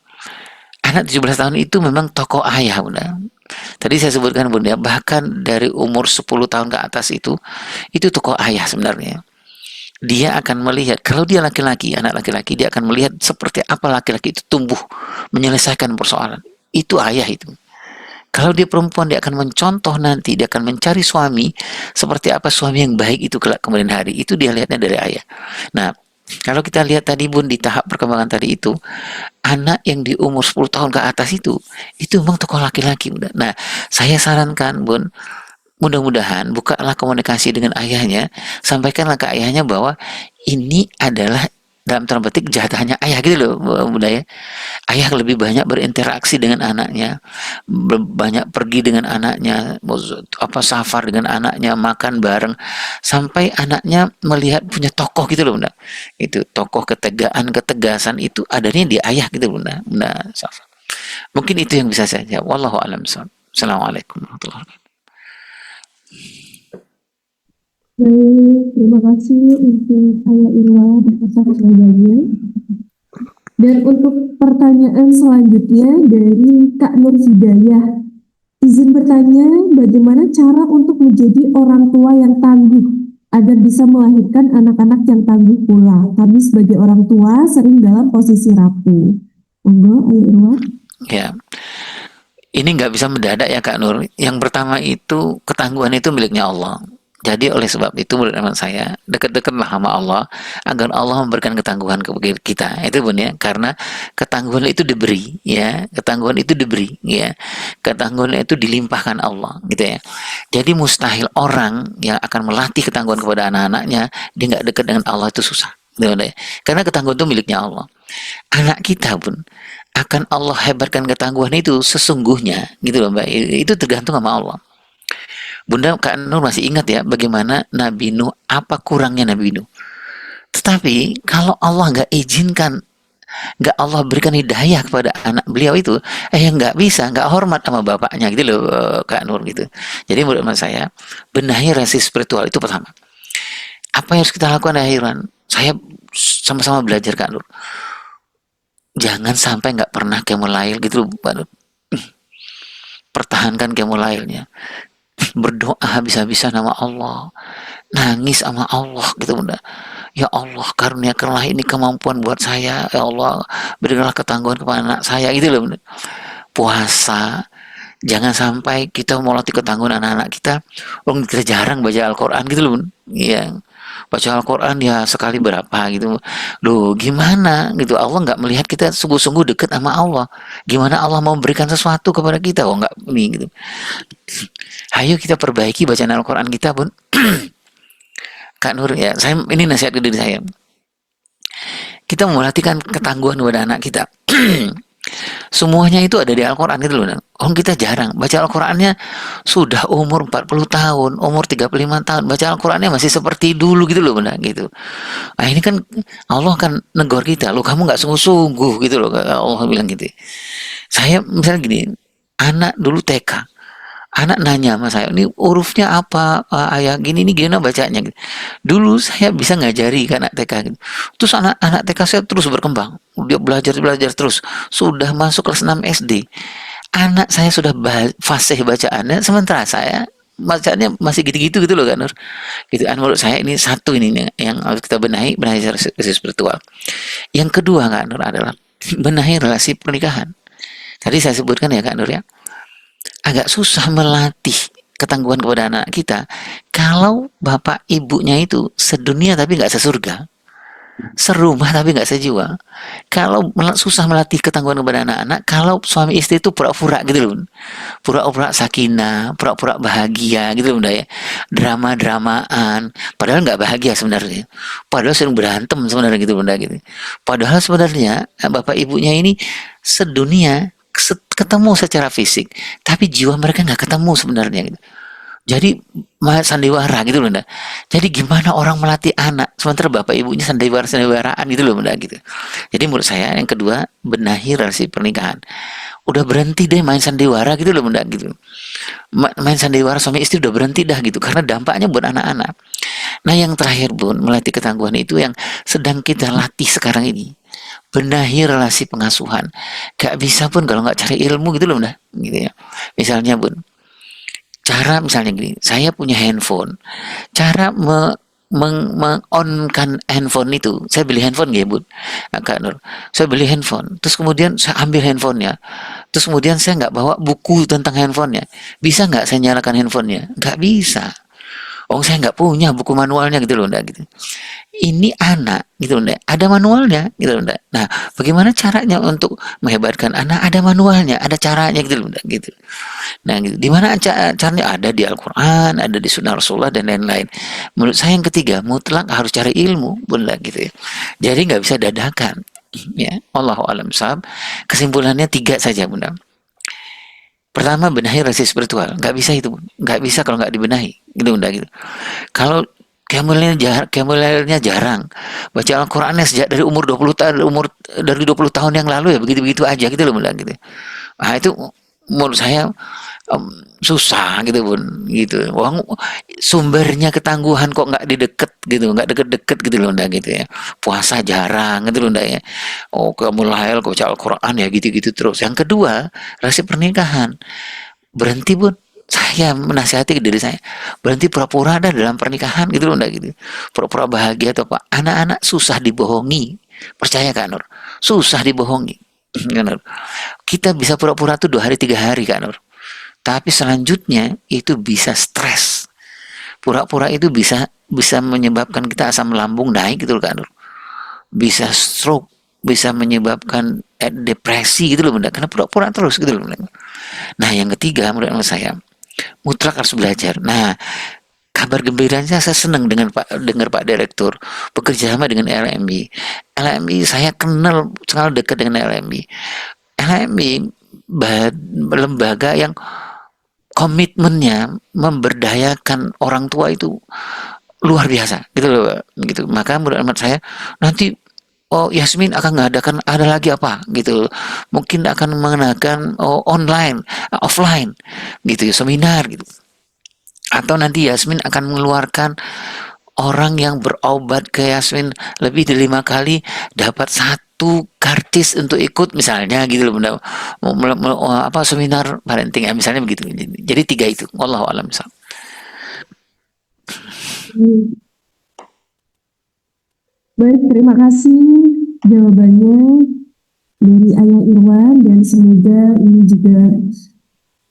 anak 17 tahun itu memang tokoh ayah Bun. Tadi saya sebutkan Bun ya, bahkan dari umur 10 tahun ke atas itu tokoh ayah sebenarnya. Dia akan melihat, kalau dia laki-laki, anak laki-laki, dia akan melihat seperti apa laki-laki itu tumbuh menyelesaikan persoalan. Itu ayah itu. Kalau dia perempuan, dia akan mencontoh nanti, dia akan mencari suami seperti apa suami yang baik itu kelak kemudian hari. Itu dia lihatnya dari ayah. Nah, kalau kita lihat tadi Bun di tahap perkembangan tadi itu, anak yang di umur 10 tahun ke atas itu memang tokoh laki-laki. Nah, saya sarankan Bun, mudah-mudahan bukalah komunikasi dengan ayahnya, sampaikanlah ke ayahnya bahwa ini adalah dalam tanda petik jahatannya ayah gitu loh Bunda ya. Ayah lebih banyak berinteraksi dengan anaknya, banyak pergi dengan anaknya, safar dengan anaknya, makan bareng, sampai anaknya melihat punya tokoh gitu loh Bunda. Itu tokoh ketegasan itu adanya di ayah gitu Bunda. Bunda Safa. Mungkin itu yang bisa saya jawab. Wallahu a'lam bishawab. Assalamualaikum warahmatullahi wabarakatuh. Baik, terima kasih untuk Ayah Irwan atas jawabannya. Dan untuk pertanyaan selanjutnya dari Kak Nur Hidayah. Izin bertanya, bagaimana cara untuk menjadi orang tua yang tangguh agar bisa melahirkan anak-anak yang tangguh pula? Kami sebagai orang tua sering dalam posisi rapuh. Monggo, Ayah Irwan. Ya, ini nggak bisa mendadak ya Kak Nur. Yang pertama itu ketangguhan itu miliknya Allah. Jadi oleh sebab itu menurut teman saya dekat-dekatlah sama Allah agar Allah memberikan ketangguhan kepada kita. Itu Bun ya, karena ketangguhan itu diberi ya, ketangguhan itu diberi ya. Ketangguhan itu dilimpahkan Allah gitu ya. Jadi mustahil orang yang akan melatih ketangguhan kepada anak-anaknya dia nggak dekat dengan Allah itu susah. Gitu, ya. Karena ketangguhan itu miliknya Allah. Anak kita pun akan Allah hebatkan ketangguhan itu sesungguhnya gitu loh Mbak. Itu tergantung sama Allah. Bunda Kak Nur masih ingat ya bagaimana Nabi Nuh, apa kurangnya Nabi Nuh. Tetapi kalau Allah nggak izinkan, nggak Allah berikan hidayah kepada anak beliau itu, nggak bisa, nggak hormat sama bapaknya gitu loh Kak Nur gitu. Jadi menurut saya benahi relasi spiritual itu pertama. Apa yang harus kita lakukan akhiran? Saya sama-sama belajar Kak Nur. Jangan sampai nggak pernah kemulail gitu loh Pak Nur. Pertahankan kemulailnya. Berdoa habis-habisan sama Allah, nangis sama Allah gitu Bunda. Ya Allah, karuniakanlah ini kemampuan buat saya, ya Allah, berikanlah ketangguhan kepada anak saya gitu loh Bunda. Puasa, jangan sampai kita mau latih ketangguhan anak-anak kita, orang kita jarang baca Al-Quran gitu loh Bunda. Iya, baca Al-Quran ya sekali berapa gitu loh, gimana gitu, Allah nggak melihat kita sungguh-sungguh dekat sama Allah, gimana Allah mau memberikan sesuatu kepada kita, nggak ini gitu. Ayo kita perbaiki bacaan Al-Quran kita Bun. Kak Nur ya, saya ini nasihat ke diri saya, kita melatihkan ketangguhan kepada anak kita. Semuanya itu ada di Al-Quran gitu loh. Kita jarang baca Al-Qurannya, sudah umur 40 tahun, umur 35 tahun, baca Al-Qurannya masih seperti dulu gitu loh Bunda gitu. Nah ini kan Allah kan negor kita, lo kamu nggak sungguh-sungguh gitu loh, Allah bilang gitu. Saya misalnya gini, anak dulu TK, anak nanya sama saya, ini hurufnya apa ayah, gini gimana bacanya gitu. Dulu saya bisa ngajari ke anak TK gitu. Terus anak TK saya terus berkembang, dia belajar terus, sudah masuk kelas 6 SD. Anak saya sudah fasih bacaannya, sementara saya bacaannya masih gitu-gitu gitu loh kan Nur. Gitu. Menurut saya ini satu ini yang harus kita benahi relasi spiritual. Yang kedua Kak Nur adalah benahi relasi pernikahan. Tadi saya sebutkan ya Kak Nur ya, agak susah melatih ketangguhan kepada anak kita kalau bapak ibunya itu sedunia tapi nggak sesurga, serumah tapi nggak sejiwa. Kalau susah melatih ketangguhan kepada anak-anak kalau suami istri itu pura-pura gitu loh, pura-pura sakinah, pura-pura bahagia gitu loh ya, drama-dramaan padahal nggak bahagia sebenarnya, padahal sering berantem sebenarnya gitu Bunda gitu. Padahal sebenarnya bapak ibunya ini sedunia ketemu secara fisik, tapi jiwa mereka nggak ketemu sebenarnya gitu. Jadi sandiwara gitu loh, Nda. Jadi gimana orang melatih anak sementara bapak ibunya sandiwaraan gitu loh, Nda, gitu. Jadi menurut saya yang kedua, benahi relasi pernikahan. Udah berhenti deh main sandiwara gitu loh, Nda, gitu. Main sandiwara suami istri udah berhenti dah gitu karena dampaknya buat anak-anak. Nah, yang terakhir, Bun, melatih ketangguhan itu yang sedang kita latih sekarang ini. Benahi relasi pengasuhan. Gak bisa pun kalau nggak cari ilmu gitu loh, Nda, gitu ya. Misalnya, Bun, cara misalnya gini, saya punya handphone, cara meng-on-kan handphone itu, saya beli handphone ya, Bun, Kak Nur, saya beli handphone, terus kemudian saya ambil handphonenya, terus kemudian saya nggak bawa buku tentang handphonenya, bisa nggak saya nyalakan handphonenya? Nggak bisa. Oh, saya nggak punya buku manualnya gitu loh, Nda, gitu. Ini anak gitu loh, Nda. Ada manualnya gitu loh, Nda. Nah, bagaimana caranya untuk menghebatkan anak? Ada manualnya, ada caranya gitu loh, Nda, gitu. Nah, gitu. Di mana caranya? Ada di Al-Quran, ada di Sunnah Rasulullah dan lain-lain. Menurut saya yang ketiga, mutlak harus cari ilmu, Bunda, gitu ya. Jadi nggak bisa dadakan. Ya, Allahu a'lam shawab. Kesimpulannya tiga saja, Bunda. Pertama, benahi relasi spiritual. Nggak bisa itu, nggak bisa kalau nggak dibenahi, gitu, Bunda, gitu. Kalau Kemuliaannya jarang. Baca Al-Qur'annya sejak dari umur 20 tahun, dari 20 tahun yang lalu ya begitu-begitu aja gitu loh, Bunda, gitu. Nah, itu menurut saya susah gitu, Bun, gitu. Wah, sumbernya ketangguhan kok nggak dideket gitu, nggak deket-deket gitu loh, Nda, gitu ya. Puasa jarang gitu loh, Nda, ya. Oh, kamu lahir kok baca Al-Quran ya gitu-gitu terus. Yang kedua, rahasia pernikahan. Berhenti, Bun. Saya menasihati ke diri saya, berhenti pura-pura ada dalam pernikahan gitu loh, Nda, gitu. Pura-pura bahagia atau apa. Anak-anak susah dibohongi. Percaya Kak Nur? Susah dibohongi. Kak Nur. Kita bisa pura-pura tuh 2 hari 3 hari, Kak Nur. Tapi selanjutnya itu bisa stres. Pura-pura itu bisa bisa menyebabkan kita asam lambung naik gitu loh, Kak Nur. Bisa stroke, bisa menyebabkan depresi gitu loh, Bunda. Karena pura-pura terus gitu loh, Bunda. Nah, yang ketiga menurut saya, mutlak harus belajar. Nah, kabar gembiranya saya senang dengan dengar Pak Direktur bekerja sama dengan LMI. LMI saya kenal sangat dekat dengan LMI. LMI lembaga yang komitmennya memberdayakan orang tua itu luar biasa gitu loh, gitu. Maka menurut hemat saya nanti Yasmin akan mengadakan ada lagi apa gitu, mungkin akan mengadakan online, offline gitu, seminar gitu, atau nanti Yasmin akan mengeluarkan orang yang berobat ke Yasmin lebih dari 5 kali dapat 1 kartis untuk ikut misalnya gitu loh, Bunda. Apa seminar parenting ya misalnya begitu. Jadi 3 itu. Wallahu a'lam. Baik, terima kasih jawabannya dari Ayah Irwan, dan semoga ini juga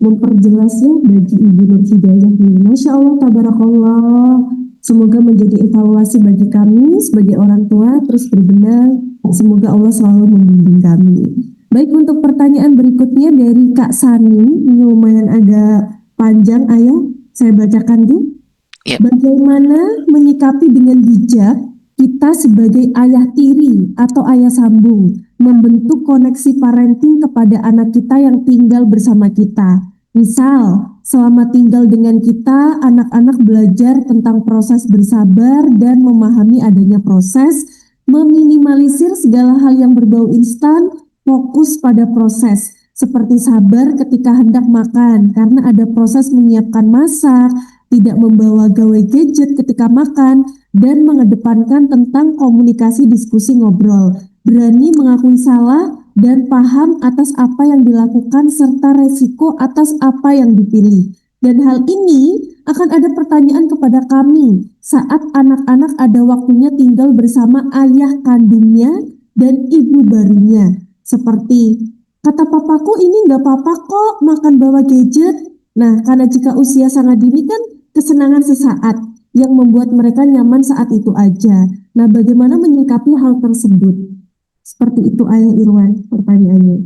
memperjelas ya bagi Ibu Nur Hidayah ini. Masya Allah, tabarakallah. Semoga menjadi evaluasi bagi kami sebagai orang tua terus berbenah. Semoga Allah selalu membimbing kami. Baik, untuk pertanyaan berikutnya dari Kak Sani, ini lumayan agak panjang, Ayah. Saya bacakan dulu. Yep. Bagaimana menyikapi dengan bijak kita sebagai ayah tiri atau ayah sambung membentuk koneksi parenting kepada anak kita yang tinggal bersama kita. Misal, selama tinggal dengan kita, anak-anak belajar tentang proses bersabar dan memahami adanya proses, meminimalisir segala hal yang berbau instan, fokus pada proses, seperti sabar ketika hendak makan, karena ada proses menyiapkan masak, tidak membawa gawai gadget ketika makan, dan mengedepankan tentang komunikasi, diskusi, ngobrol, berani mengakui salah dan paham atas apa yang dilakukan serta resiko atas apa yang dipilih. Dan hal ini akan ada pertanyaan kepada kami saat anak-anak ada waktunya tinggal bersama ayah kandungnya dan ibu barunya. Seperti, kata papaku ini nggak apa-apa kok makan bawa gadget. Nah, karena jika usia sangat dini kan kesenangan sesaat yang membuat mereka nyaman saat itu aja. Nah, bagaimana menyikapi hal tersebut? Seperti itu, Ayah Irwan, pertanyaannya.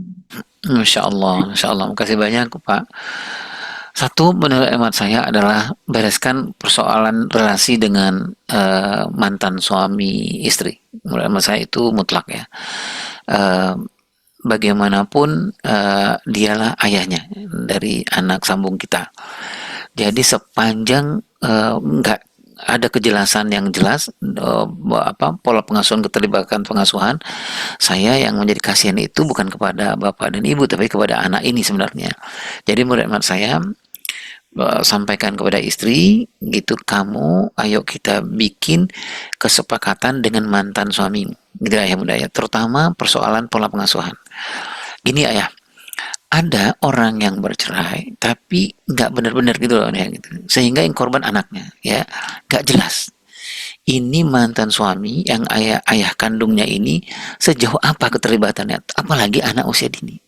Masya Allah, Masya Allah. Makasih banyak, Pak. Satu, menurut hemat saya adalah bereskan persoalan relasi dengan mantan suami istri. Menurut hemat saya itu mutlak ya. Bagaimanapun dialah ayahnya dari anak sambung kita. Jadi sepanjang nggak ada kejelasan yang jelas pola pengasuhan, keterlibatan pengasuhan, saya yang menjadi kasihan itu bukan kepada bapak dan ibu tapi kepada anak ini sebenarnya. Jadi menurut saya sampaikan kepada istri gitu, kamu ayo kita bikin kesepakatan dengan mantan suamimu gitu ayah bunda ya, terutama persoalan pola pengasuhan. Gini ayah, ada orang yang bercerai tapi nggak benar-benar gitu loh ya, gitu. Sehingga yang korban anaknya ya nggak jelas ini mantan suami yang ayah kandungnya ini sejauh apa keterlibatannya, apalagi anak usia dini,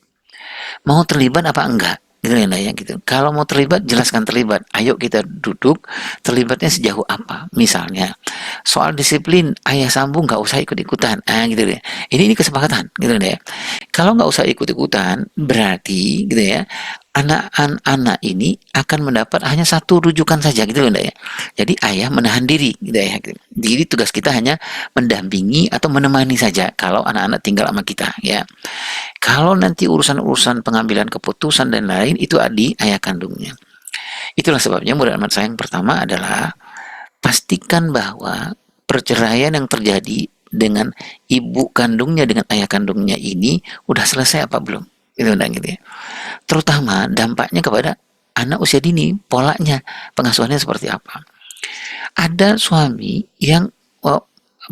mau terlibat apa enggak gitu ya gitu. Kalau mau terlibat jelaskan terlibat, ayo kita duduk terlibatnya sejauh apa. Misalnya soal disiplin ayah sambung nggak usah ikut-ikutan gitu deh, ini kesepakatan gitu deh. Kalau nggak usah ikut-ikutan berarti gitu ya anak-anak ini akan mendapat hanya satu rujukan saja gitu loh ya. Jadi ayah menahan diri gitu ya. Jadi tugas kita hanya mendampingi atau menemani saja kalau anak-anak tinggal sama kita ya. Kalau nanti urusan-urusan pengambilan keputusan dan lain itu di ayah kandungnya. Itulah sebabnya murid amat saya yang pertama adalah pastikan bahwa perceraian yang terjadi dengan ibu kandungnya dengan ayah kandungnya ini udah selesai apa belum. Gitu ya. Terutama dampaknya kepada anak usia dini, polanya pengasuhannya seperti apa. Ada suami yang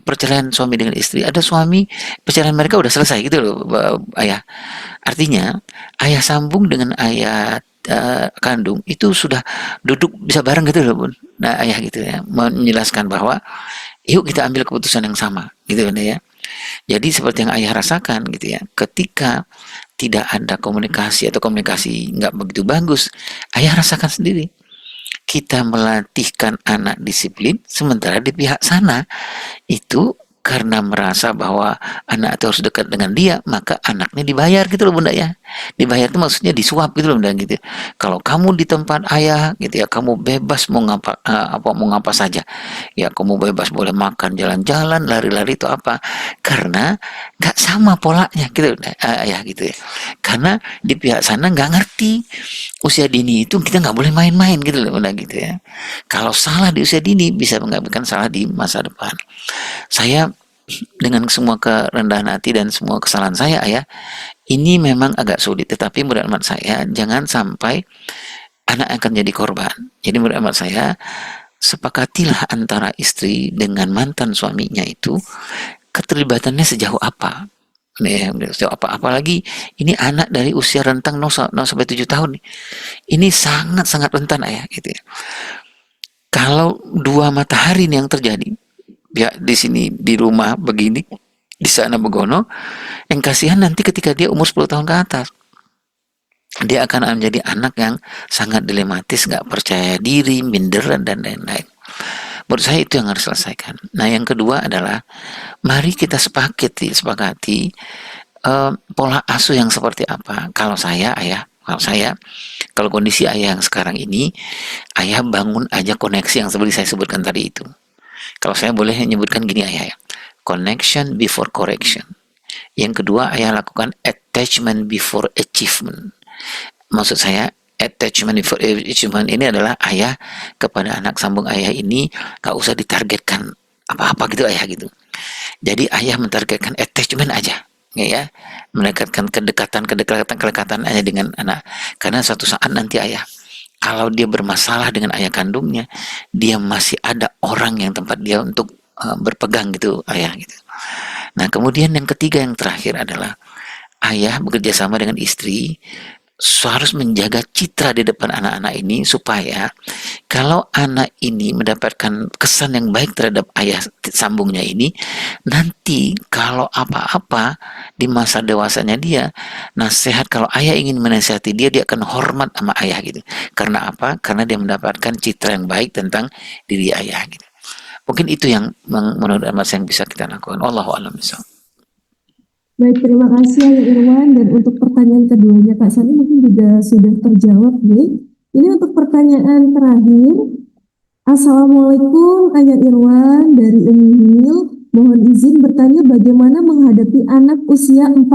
perceraian suami dengan istri, ada suami perceraian mereka udah selesai gitu loh ayah. Artinya ayah sambung dengan ayah kandung itu sudah duduk bisa bareng gitu loh bun. Nah ayah gitu ya menjelaskan bahwa yuk kita ambil keputusan yang sama gitu ya. Jadi seperti yang ayah rasakan gitu ya, ketika tidak ada komunikasi atau komunikasi nggak begitu bagus, ayah rasakan sendiri. Kita melatihkan anak disiplin, sementara di pihak sana itu karena merasa bahwa anak itu harus dekat dengan dia, maka anaknya dibayar gitu loh bunda ya. Dibayar itu maksudnya disuap gitu loh bunda gitu. Kalau kamu di tempat ayah gitu ya, kamu bebas mau ngapa saja. Ya kamu bebas boleh makan, jalan-jalan, lari-lari itu apa? Karena nggak sama polanya gitu ayah gitu ya. Karena di pihak sana nggak ngerti usia dini itu kita nggak boleh main-main gitu loh bunda gitu ya. Kalau salah di usia dini bisa mengakibatkan salah di masa depan. Saya dengan semua kerendahan hati dan semua kesalahan saya ayah, ini memang agak sulit, tetapi menurut amat saya jangan sampai anak akan jadi korban. Jadi menurut amat saya sepakatilah antara istri dengan mantan suaminya itu keterlibatannya sejauh apa. Nih, sejauh apa, apalagi ini anak dari usia rentang 0 sampai 7 tahun. Ini sangat-sangat rentan ayah gitu ya. Kalau dua matahari ini yang terjadi, ya di sini di rumah begini, di sana begono, yang kasihan nanti ketika dia umur 10 tahun ke atas, dia akan menjadi anak yang sangat dilematis, nggak percaya diri, minder dan lain-lain. Menurut saya itu yang harus selesaikan. Nah yang kedua adalah mari kita sepakati pola asuh yang seperti apa. Kalau saya kalau kondisi ayah yang sekarang ini, ayah bangun aja koneksi yang seperti saya sebutkan tadi itu. Kalau saya boleh menyebutkan gini ayah ya, connection before correction. Yang kedua ayah lakukan attachment before achievement. Maksud saya attachment before achievement ini adalah ayah kepada anak sambung ayah ini gak usah ditargetkan apa-apa gitu ayah gitu. Jadi ayah mentargetkan attachment aja ya, menargetkan kedekatan aja dengan anak. Karena suatu saat nanti ayah, kalau dia bermasalah dengan ayah kandungnya, dia masih ada orang yang tempat dia untuk berpegang gitu ayah gitu. Nah kemudian yang ketiga yang terakhir adalah ayah bekerja sama dengan istri harus menjaga citra di depan anak-anak ini supaya kalau anak ini mendapatkan kesan yang baik terhadap ayah sambungnya ini, nanti kalau apa-apa di masa dewasanya dia, nasihat kalau ayah ingin menasihati dia akan hormat sama ayah gitu. Karena apa? Karena dia mendapatkan citra yang baik tentang diri ayah gitu. Mungkin itu yang menurut Mas yang bisa kita lakukan. Wallahu a'lam bishawab. Baik, terima kasih Ayah Irwan. Dan untuk pertanyaan keduanya Kak Sani mungkin juga sudah terjawab nih. Ini untuk pertanyaan terakhir. Assalamualaikum Ayah Irwan dari Umil. Mohon izin bertanya bagaimana menghadapi anak usia 14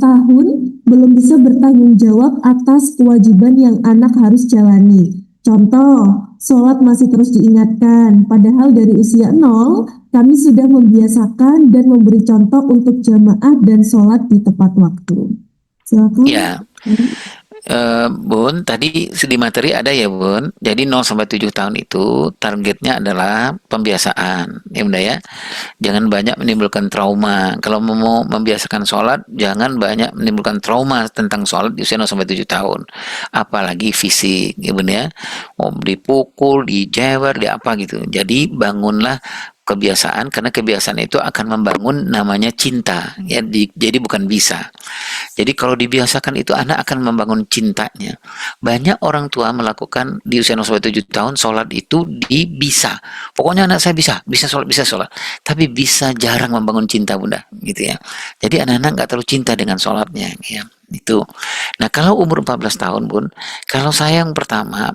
tahun belum bisa bertanggung jawab atas kewajiban yang anak harus jalani. Contoh, sholat masih terus diingatkan, padahal dari usia 0, kami sudah membiasakan dan memberi contoh untuk jamaah dan sholat di tepat waktu. Silakan. Ya, Bun, tadi di materi ada ya Bun. Jadi 0 sampai 7 tahun itu targetnya adalah pembiasaan. Ya Bunda ya. Jangan banyak menimbulkan trauma. Kalau mau membiasakan sholat, jangan banyak menimbulkan trauma tentang sholat di usia 0 sampai 7 tahun. Apalagi fisik, ya Bun ya. Mau dipukul, dijewer, di apa gitu. Jadi bangunlah kebiasaan, karena kebiasaan itu akan membangun namanya cinta ya. Jadi bukan bisa. Jadi kalau dibiasakan itu anak akan membangun cintanya. Banyak orang tua melakukan di usia 0 sampai 7 tahun sholat itu bisa. Pokoknya anak saya bisa sholat. Tapi bisa jarang membangun cinta Bunda, gitu ya. Jadi anak-anak nggak terlalu cinta dengan sholatnya, ya. Itu. Nah kalau umur 14 tahun Bun, kalau saya yang pertama,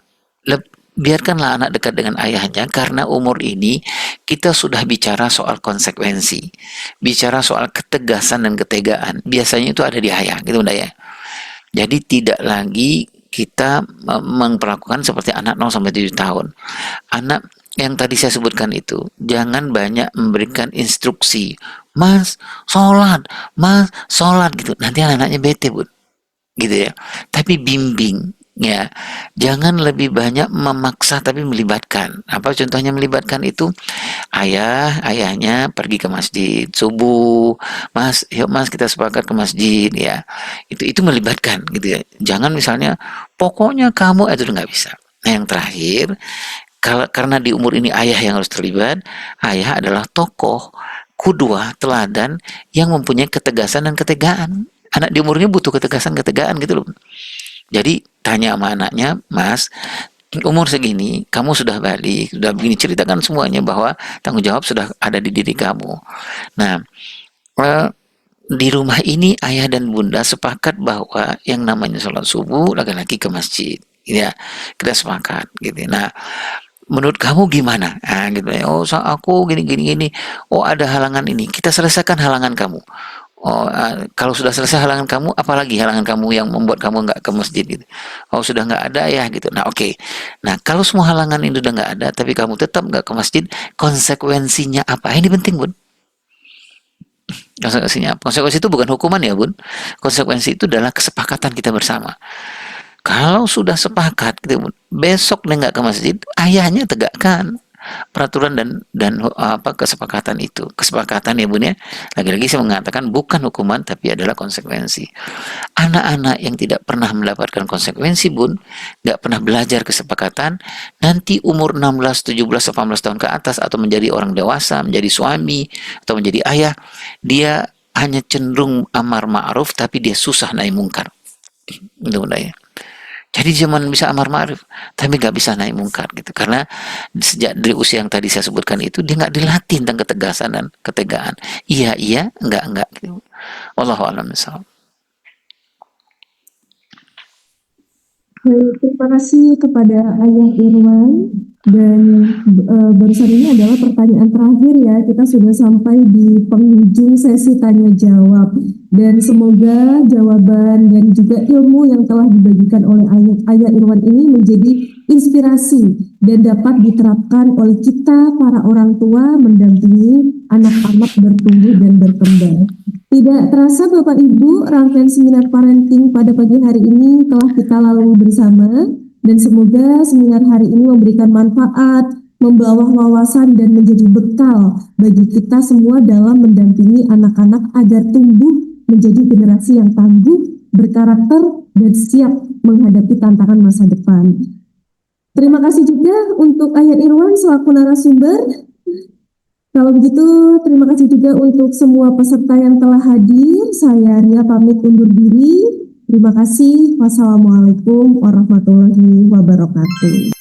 biarkanlah anak dekat dengan ayahnya, karena umur ini kita sudah bicara soal konsekuensi, bicara soal ketegasan dan ketegaan. Biasanya itu ada di ayah, gitu Bunda ya. Jadi tidak lagi kita memperlakukan seperti anak 0 sampai 7 tahun. Anak yang tadi saya sebutkan itu, jangan banyak memberikan instruksi, mas sholat gitu. Nanti anak-anaknya bete Bun, gitu ya. Tapi bimbing ya, jangan lebih banyak memaksa tapi melibatkan. Apa contohnya melibatkan itu? Ayahnya pergi ke masjid subuh, mas yuk mas kita sepakat ke masjid ya. Itu melibatkan gitu ya. Jangan misalnya pokoknya kamu itu nggak bisa. Nah yang terakhir, karena di umur ini ayah yang harus terlibat. Ayah adalah tokoh kudwah teladan yang mempunyai ketegasan dan ketegaan. Anak di umurnya butuh ketegasan gitu loh. Jadi tanya sama anaknya, mas, umur segini, kamu sudah balik, sudah begini, ceritakan semuanya bahwa tanggung jawab sudah ada di diri kamu. Nah, di rumah ini ayah dan bunda sepakat bahwa yang namanya sholat subuh laki-laki ke masjid, ya, kita sepakat, gitu. Nah, menurut kamu gimana? Nah, gitu ya. Oh, aku gini. Oh, ada halangan ini. Kita selesaikan halangan kamu. Oh, kalau sudah selesai halangan kamu, apalagi halangan kamu yang membuat kamu nggak ke masjid gitu. Oh, sudah nggak ada ya gitu. Nah, oke. Nah, kalau semua halangan itu udah nggak ada, tapi kamu tetap nggak ke masjid, konsekuensinya apa? Ini penting Bun. Konsekuensinya apa? Konsekuensi itu bukan hukuman ya Bun. Konsekuensi itu adalah kesepakatan kita bersama. Kalau sudah sepakat, gitu, besok dia nggak ke masjid, ayahnya tegakkan peraturan dan apa kesepakatan itu. Kesepakatan ya Bun ya. Lagi-lagi saya mengatakan bukan hukuman tapi adalah konsekuensi. Anak-anak yang tidak pernah mendapatkan konsekuensi Bun, nggak pernah belajar kesepakatan, nanti umur 16, 17, 18 tahun ke atas atau menjadi orang dewasa, menjadi suami atau menjadi ayah, dia hanya cenderung amar ma'ruf tapi dia susah nahi mungkar. Itu Bunda ya. Jadi zaman bisa amar ma'ruf, tapi nggak bisa naik mungkar gitu. Karena sejak dari usia yang tadi saya sebutkan itu, dia nggak dilatih tentang ketegasan dan ketegaan. Iya, enggak gitu. Wallahu a'lam bishawab. Baik, terima kasih kepada Ayah Irwan. Dan barusan ini adalah pertanyaan terakhir ya. Kita sudah sampai di penghujung sesi tanya jawab. Dan semoga jawaban dan juga ilmu yang telah dibagikan oleh Ayah Irwan ini menjadi inspirasi dan dapat diterapkan oleh kita para orang tua mendampingi anak-anak bertumbuh dan berkembang. Tidak terasa Bapak Ibu, rangkaian seminar parenting pada pagi hari ini telah kita lalui bersama. Dan semoga seminar hari ini memberikan manfaat, membawa wawasan dan menjadi bekal bagi kita semua dalam mendampingi anak-anak agar tumbuh menjadi generasi yang tangguh, berkarakter, dan siap menghadapi tantangan masa depan. Terima kasih juga untuk Ayah Irwan selaku narasumber. Kalau begitu, terima kasih juga untuk semua peserta yang telah hadir. Saya Ria pamit undur diri. Terima kasih. Wassalamualaikum warahmatullahi wabarakatuh.